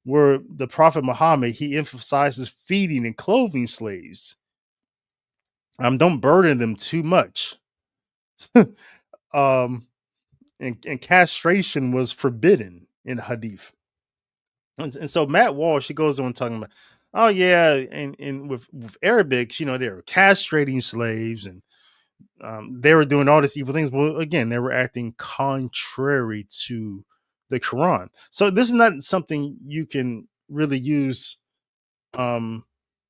where the Prophet Muhammad, he emphasizes feeding and clothing slaves. Don't burden them too much. And castration was forbidden in hadith. And so MattWalsh, he goes on talking about, oh yeah, and with Arabics, they were castrating slaves, and they were doing all these evil things. Well, again, they were acting contrary to the Quran. So this is not something you can really use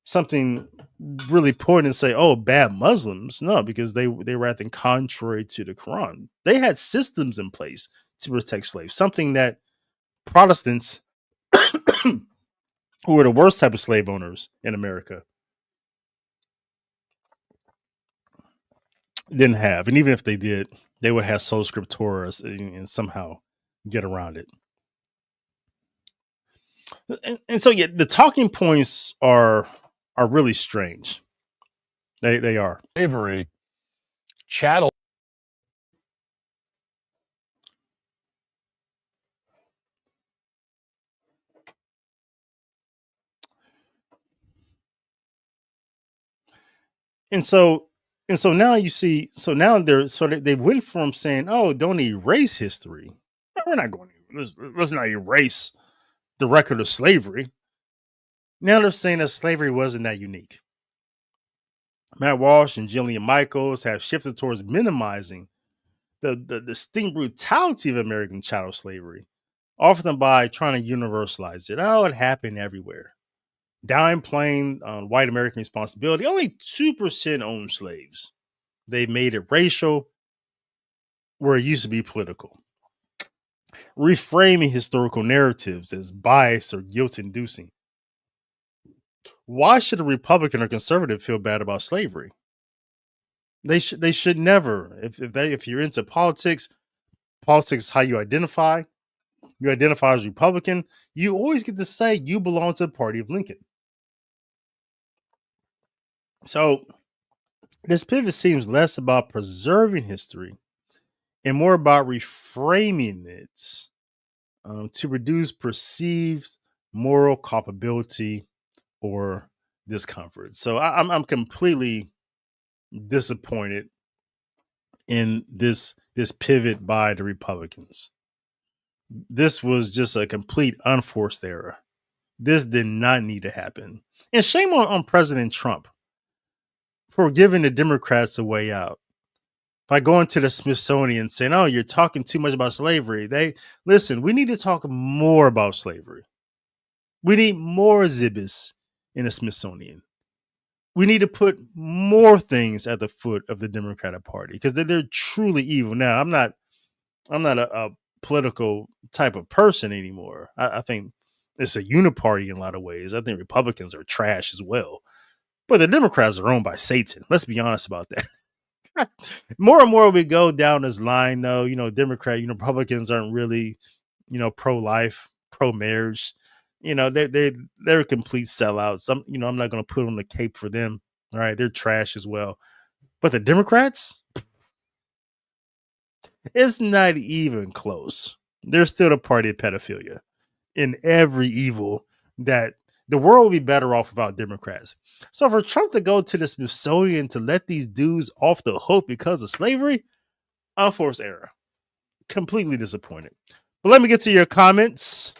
something really poor and say, "Oh, bad Muslims." No, because they were acting contrary to the Quran. They had systems in place to protect slaves, something that Protestants, who were the worst type of slave owners in America, didn't have. And even if they did, they would have sola scriptura and somehow get around it. And so, yeah, the talking points are really strange. They are. Slavery, chattel. And so now you see, so now they went from saying, "Oh, don't erase history." We're not going to let's not erase the record of slavery. Now they're saying that slavery wasn't that unique. MattWalsh and Jillian Michaels have shifted towards minimizing the distinct brutality of American chattel slavery, often by trying to universalize it. Oh, it happened everywhere. Downplaying white American responsibility. Only 2% owned slaves. They made it racial where it used to be political. Reframing historical narratives as biased or guilt-inducing. Why should a Republican or conservative feel bad about slavery? They should never. If you're into politics is how you identify. You identify as Republican. You always get to say you belong to the party of Lincoln. So this pivot seems less about preserving history and more about reframing it to reduce perceived moral culpability or discomfort. So I'm completely disappointed in this pivot by the Republicans. This was just a complete unforced error. This did not need to happen. And shame on President Trump for giving the Democrats a way out by going to the Smithsonian saying, "Oh, you're talking too much about slavery." We need to talk more about slavery. We need more exhibits in the Smithsonian. We need to put more things at the foot of the Democratic Party because they're truly evil. Now, I'm not a political type of person anymore. I think it's a uniparty in a lot of ways. I think Republicans are trash as well. But the Democrats are owned by Satan. Let's be honest about that. More and more we go down this line, though, Republicans aren't really, pro-life, pro-marriage. They're complete sellouts. I'm not going to put on the cape for them. All right, they're trash as well. But the Democrats, it's not even close. They're still the party of pedophilia in every evil that the world would be better off without Democrats. So for Trump to go to the Smithsonian to let these dudes off the hook because of slavery, unforced error. Completely disappointed. But let me get to your comments.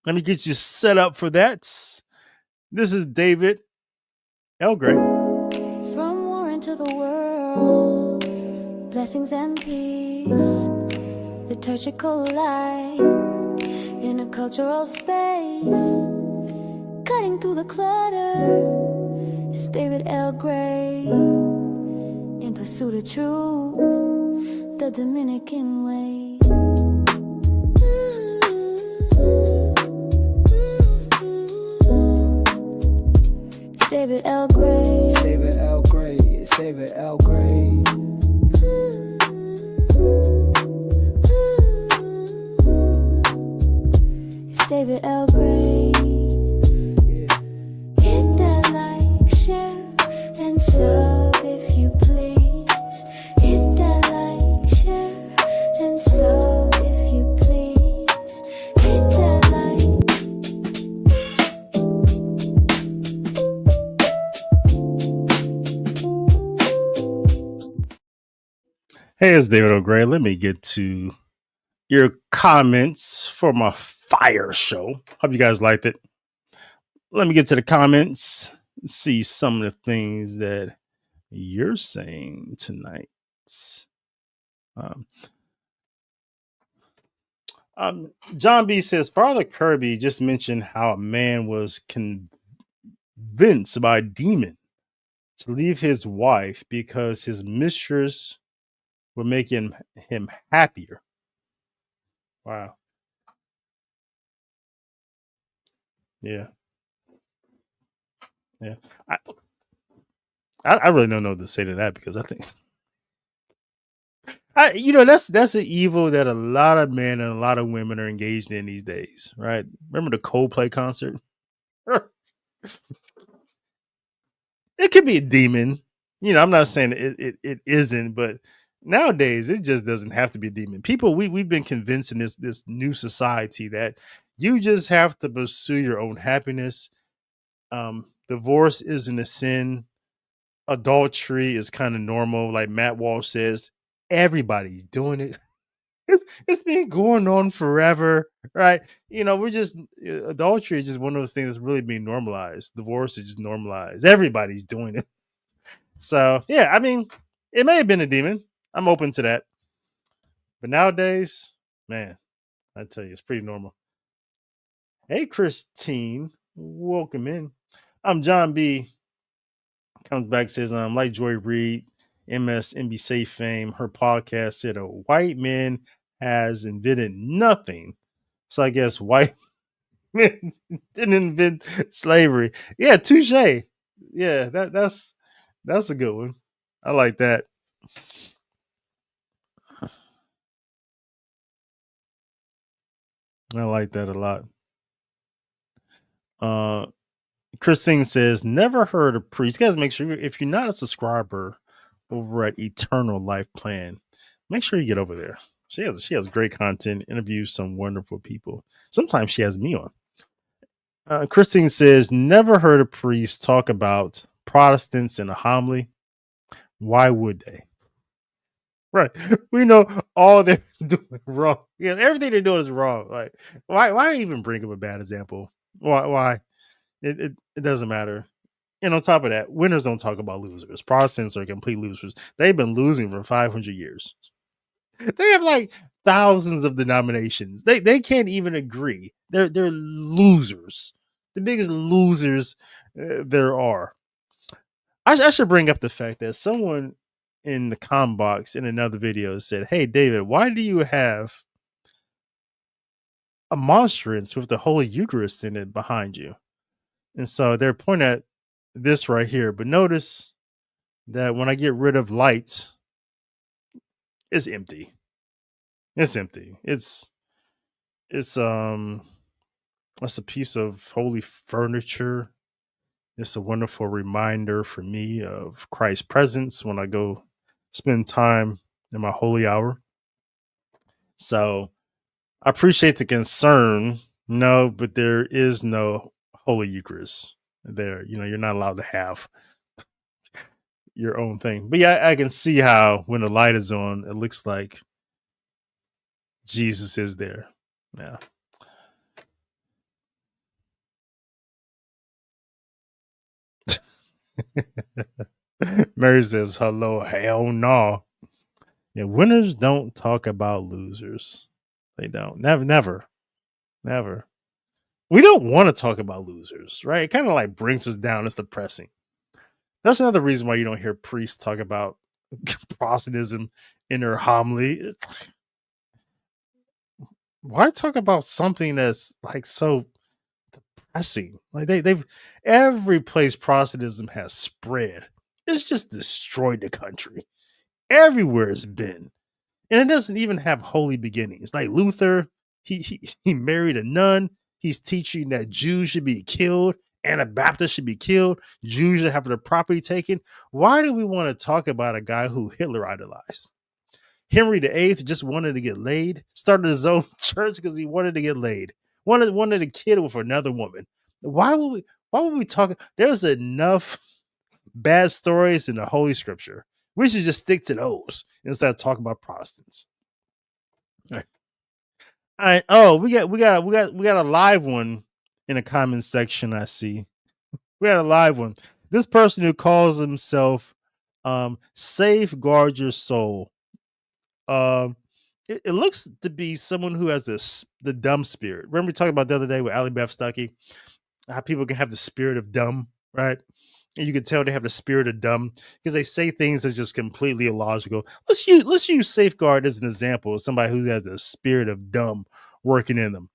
Let me get you set up for that. This is David Elgray. From war into the world, blessings and peace, liturgical light in a cultural space. Cutting through the clutter, it's David Elgray in pursuit of truth, the Dominican way. It's David Elgray. It's David Elgray. It's David Elgray. It's David Elgray. And sub if you please. Hit that like, share, and sub if you please. Hit that like. Hey, it's David O'Gray. Let me get to your comments for my fire show. Hope you guys liked it. Let me get to the comments. See some of the things that you're saying tonight. John B says Father Kirby just mentioned how a man was convinced by a demon to leave his wife because his mistress would make him happier. Wow. Yeah. Yeah. I really don't know what to say to that, because I think that's an evil that a lot of men and a lot of women are engaged in these days, right? Remember the Coldplay concert? It could be a demon. I'm not saying it isn't, but nowadays it just doesn't have to be a demon. People, we've been convinced in this new society that you just have to pursue your own happiness. Divorce isn't a sin. Adultery is kind of normal. Like MattWalsh says, everybody's doing it. It's been going on forever, right? We're just adultery is just one of those things that's really being normalized. Divorce is just normalized. Everybody's doing it. So yeah, I mean, it may have been a demon. I'm open to that. But nowadays, man, I tell you, it's pretty normal. Hey, Christine, welcome in. I'm John B. Comes back, says, like Joy Reid, MSNBC fame, her podcast said a white man has invented nothing. So I guess white men didn't invent slavery. Yeah, touche. Yeah, that's a good one. I like that. I like that a lot. Christine says, never heard of priest. You guys make sure, if you're not a subscriber over at Eternal Life Plan, make sure you get over there. She has great content, interviews some wonderful people. Sometimes she has me on. Christine says, never heard a priest talk about Protestants in a homily. Why would they? Right. We know all they're doing wrong. Yeah, everything they're doing is wrong. Like, why even bring up a bad example? Why? It doesn't matter. And on top of that, winners don't talk about losers. Protestants are complete losers. They've been losing for 500 years. They have like thousands of denominations. They can't even agree. They're losers. The biggest losers there are. I should bring up the fact that someone in the comment box in another video said, "Hey David, why do you have a monstrance with the Holy Eucharist in it behind you?" And so they're pointing at this right here. But notice that when I get rid of lights, it's empty. It's empty. It's a piece of holy furniture. It's a wonderful reminder for me of Christ's presence when I go spend time in my holy hour. So I appreciate the concern. No, but there is no Holy Eucharist there. You're not allowed to have your own thing. But yeah, I can see how when the light is on, it looks like Jesus is there. Yeah. Mary says, hello, hell no. Yeah, winners don't talk about losers. They don't. Never. We don't want to talk about losers, right? It kind of like brings us down. It's depressing. That's another reason why you don't hear priests talk about Protestantism in their homily. Why talk about something that's like so depressing? Like they've every place Protestantism has spread, it's just destroyed the country. Everywhere it's been. And it doesn't even have holy beginnings. Like Luther, he married a nun. He's teaching that Jews should be killed. Anabaptists should be killed. Jews should have their property taken. Why do we want to talk about a guy who Hitler idolized? Henry VIII just wanted to get laid. Started his own church because he wanted to get laid. Wanted a kid with another woman. Why would we talk? There's enough bad stories in the Holy Scripture. We should just stick to those instead of talking about Protestants. All right. Oh, we got a live one in a comment section I see. We had a live one. This person who calls himself Safeguard Your Soul. It looks to be someone who has the dumb spirit. Remember we talked about the other day with Allie Beth Stuckey, how people can have the spirit of dumb, right? And you can tell they have the spirit of dumb because they say things that's just completely illogical. Let's use Safeguard as an example of somebody who has the spirit of dumb working in them.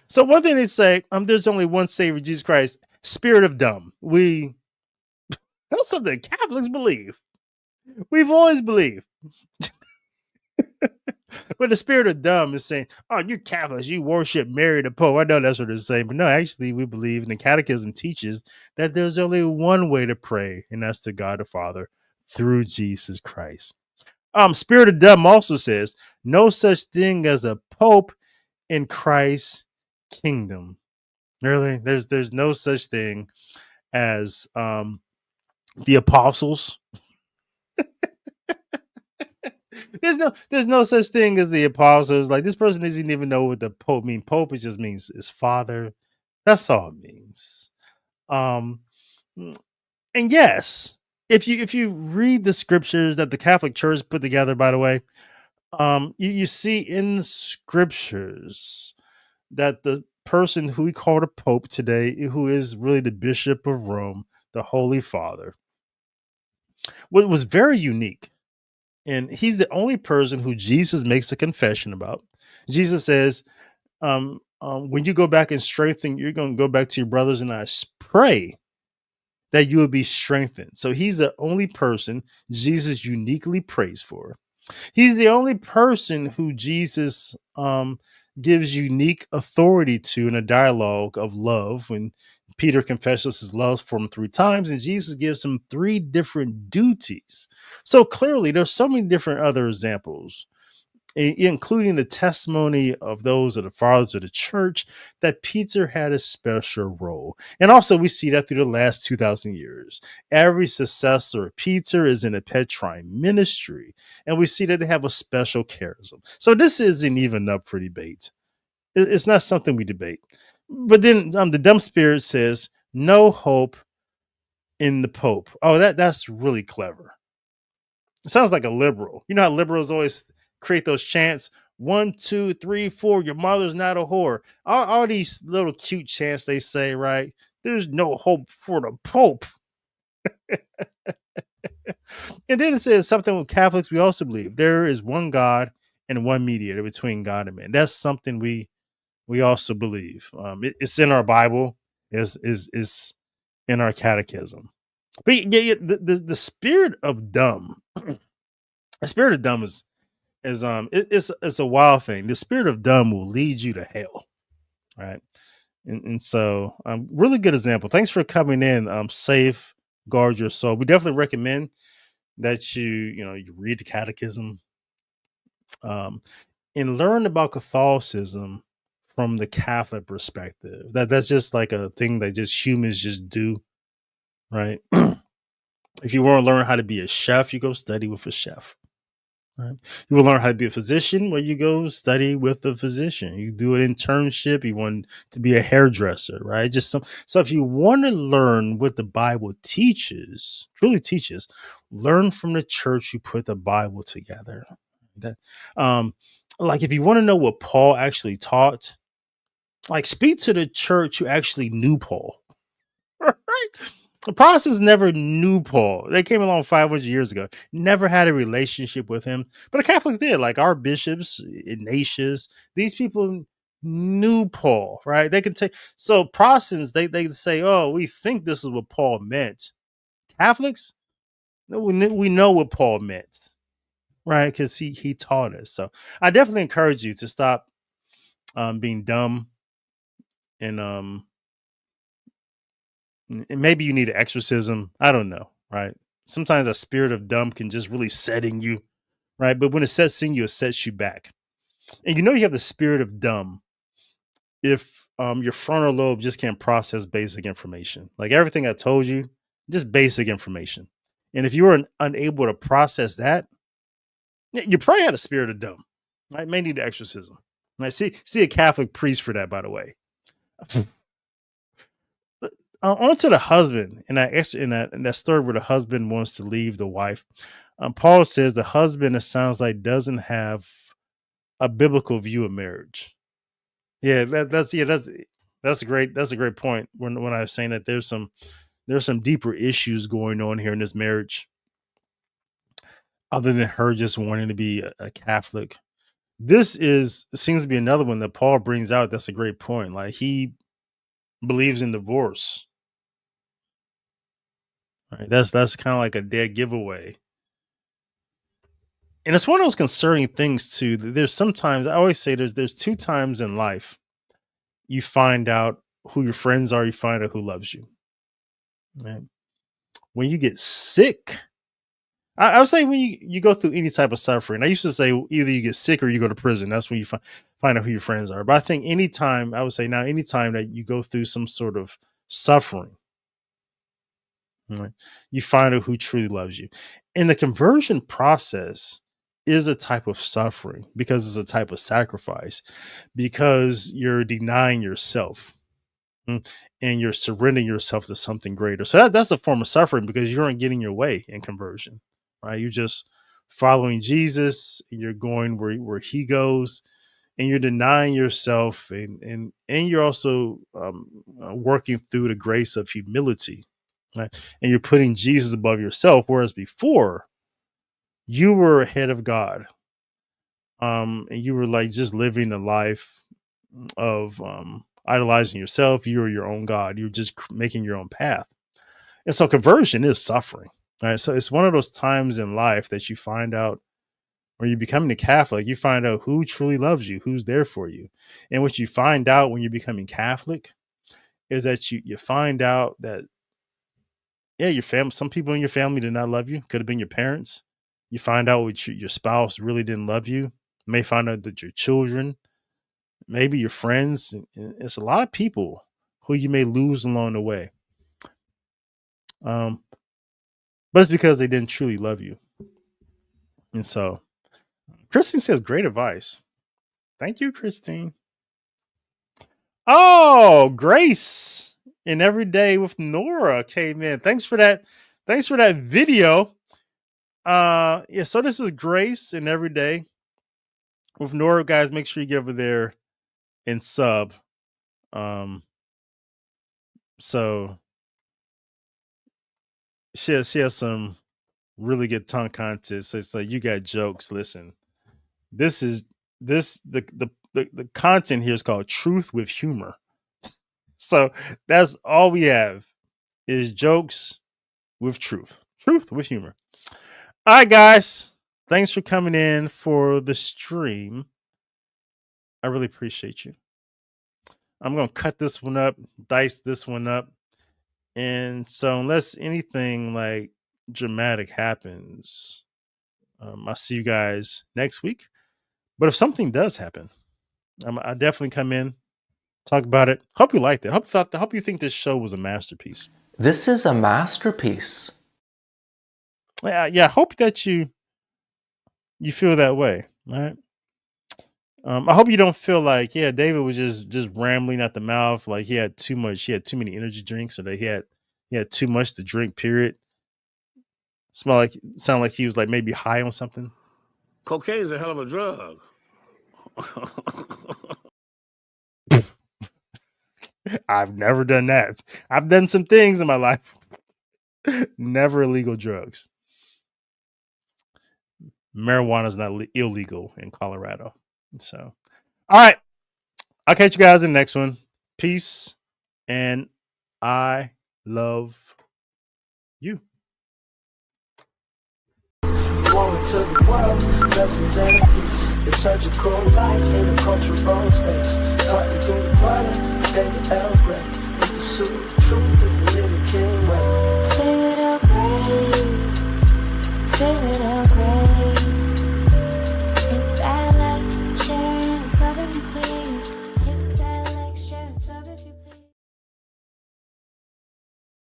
So one thing they say, there's only one Savior, Jesus Christ, spirit of dumb. That's something Catholics believe. We've always believed. But the spirit of dumb is saying, oh, you Catholics, you worship Mary the Pope. I know that's what they're saying, but no, actually we believe, and the Catechism teaches that there's only one way to pray, and that's to God the Father through Jesus Christ. Spirit of dumb also says, no such thing as a Pope in Christ's kingdom. Really? There's no such thing as the apostles. There's no such thing as the apostles. Like, this person doesn't even know what the Pope means. Pope it just means is father. That's all it means. And yes, if you read the scriptures that the Catholic Church put together, by the way, you see in the scriptures that the person who we call the Pope today, who is really the Bishop of Rome, the Holy Father, was very unique. And he's the only person who Jesus makes a confession about. Jesus says, when you go back and strengthen, you're going to go back to your brothers, and I pray that you will be strengthened. So he's the only person Jesus uniquely prays for. He's the only person who Jesus gives unique authority to in a dialogue of love. When Peter confesses his love for him 3 times, and Jesus gives him 3 different duties. So clearly, there's so many different other examples, including the testimony of those of the fathers of the church, that Peter had a special role. And also we see that through the last 2,000 years. Every successor of Peter is in a Petrine ministry, and we see that they have a special charism. So this isn't even up for debate. It's not something we debate. But then the dumb spirit says, no hope in the Pope. Oh, that's really clever. It sounds like a liberal. You know how liberals always create those chants, 1, 2, 3, 4, your mother's not a whore. All these little cute chants they say, right? There's no hope for the Pope. And then it says something with Catholics we also believe. There is one God and one mediator between God and man. That's something we also believe. It's in our Bible, is in our catechism. But yeah, the spirit of dumb, the spirit of dumb is it's a wild thing. The spirit of dumb will lead you to hell, right? And so really good example. Thanks for coming in. Safeguard Your Soul. We definitely recommend that you read the catechism, and learn about Catholicism from the Catholic perspective. That's just like a thing that just humans just do, right? If you want to learn how to be a chef, you go study with a chef. Right? You will learn how to be a physician, where you go study with a physician. You do an internship. You want to be a hairdresser, right? So if you want to learn what the Bible teaches, truly teaches, learn from the church who put the Bible together. Like if you want to know what Paul actually taught, like speak to the church who actually knew Paul. Right? The Protestants never knew Paul. They came along 500 years ago, never had a relationship with him. But the Catholics did, like our bishops, Ignatius. These people knew Paul, right? They can take. So Protestants, they say, oh, we think this is what Paul meant. Catholics, no, we know what Paul meant, right? Because he taught us. So I definitely encourage you to stop being dumb and maybe you need an exorcism. I don't know, right? Sometimes a spirit of dumb can just really set in you, right? But when it sets in you, it sets you back. And you have the spirit of dumb if your frontal lobe just can't process basic information. Like everything I told you, just basic information. And if you were unable to process that, you probably had a spirit of dumb. Right? May need an exorcism. Right? See a Catholic priest for that, by the way. On to the husband in that story where the husband wants to leave the wife. Paul says the husband, it sounds like, doesn't have a biblical view of marriage. Yeah, that's a great point. When I was saying that there's some deeper issues going on here in this marriage, other than her just wanting to be a Catholic. This seems to be another one that Paul brings out. That's a great point. Like, he believes in divorce. Right? That's kind of like a dead giveaway. And it's one of those concerning things too. There's sometimes, I always say there's two times in life you find out who your friends are, you find out who loves you. Right? When you get sick, I would say when you go through any type of suffering. I used to say either you get sick or you go to prison. That's when you find out who your friends are. But I think anytime that you go through some sort of suffering, right, you find out who truly loves you. And the conversion process is a type of suffering because it's a type of sacrifice, because you're denying yourself and you're surrendering yourself to something greater. So that's a form of suffering because you aren't getting your way in conversion, right? You're just following Jesus and you're going where he goes, and you're denying yourself, and you're also working through the grace of humility, right? And you're putting Jesus above yourself, whereas before you were ahead of God, and you were like just living a life of idolizing yourself. You were your own God. You're just making your own path. And so conversion is suffering, right? So it's one of those times in life that you find out, when you becoming a Catholic, you find out who truly loves you, who's there for you. And what you find out when you're becoming Catholic is that you find out that, yeah, your family, some people in your family did not love you. Could have been your parents. You find out your spouse really didn't love you. You may find out that your children, maybe your friends, it's a lot of people who you may lose along the way. But it's because they didn't truly love you. And so Christine says, great advice. Thank you, Christine. Oh, Grace in Every Day with Nora came in. Thanks for that. Thanks for that video. Yeah, so this is Grace in Every Day with Nora. Guys, make sure you get over there and sub. So she has some really good tongue contest. So it's like, you got jokes. Listen, the content here is called Truth with Humor. So that's all we have is jokes with truth with humor. All right, guys, thanks for coming in for the stream. I really appreciate you. I'm going to cut this one up, dice this one up. And so unless anything like dramatic happens, I'll see you guys next week. But if something does happen, I definitely come in, talk about it. Hope you liked it. Hope you think this show was a masterpiece. This is a masterpiece. Yeah. Hope that you feel that way, right? I hope you don't feel like, David was just rambling at the mouth, like he had too many energy drinks, or that he had too much to drink. Period. Sound like he was like maybe high on something. Cocaine is a hell of a drug. I've never done that. I've done some things in my life. Never illegal drugs. Marijuana is not illegal in Colorado. So, all right. I'll catch you guys in the next one. Peace. And I love you. Forward to the world, lessons and peace. Liturgical light in a cultural space. Cutting through the clutter, stay the L.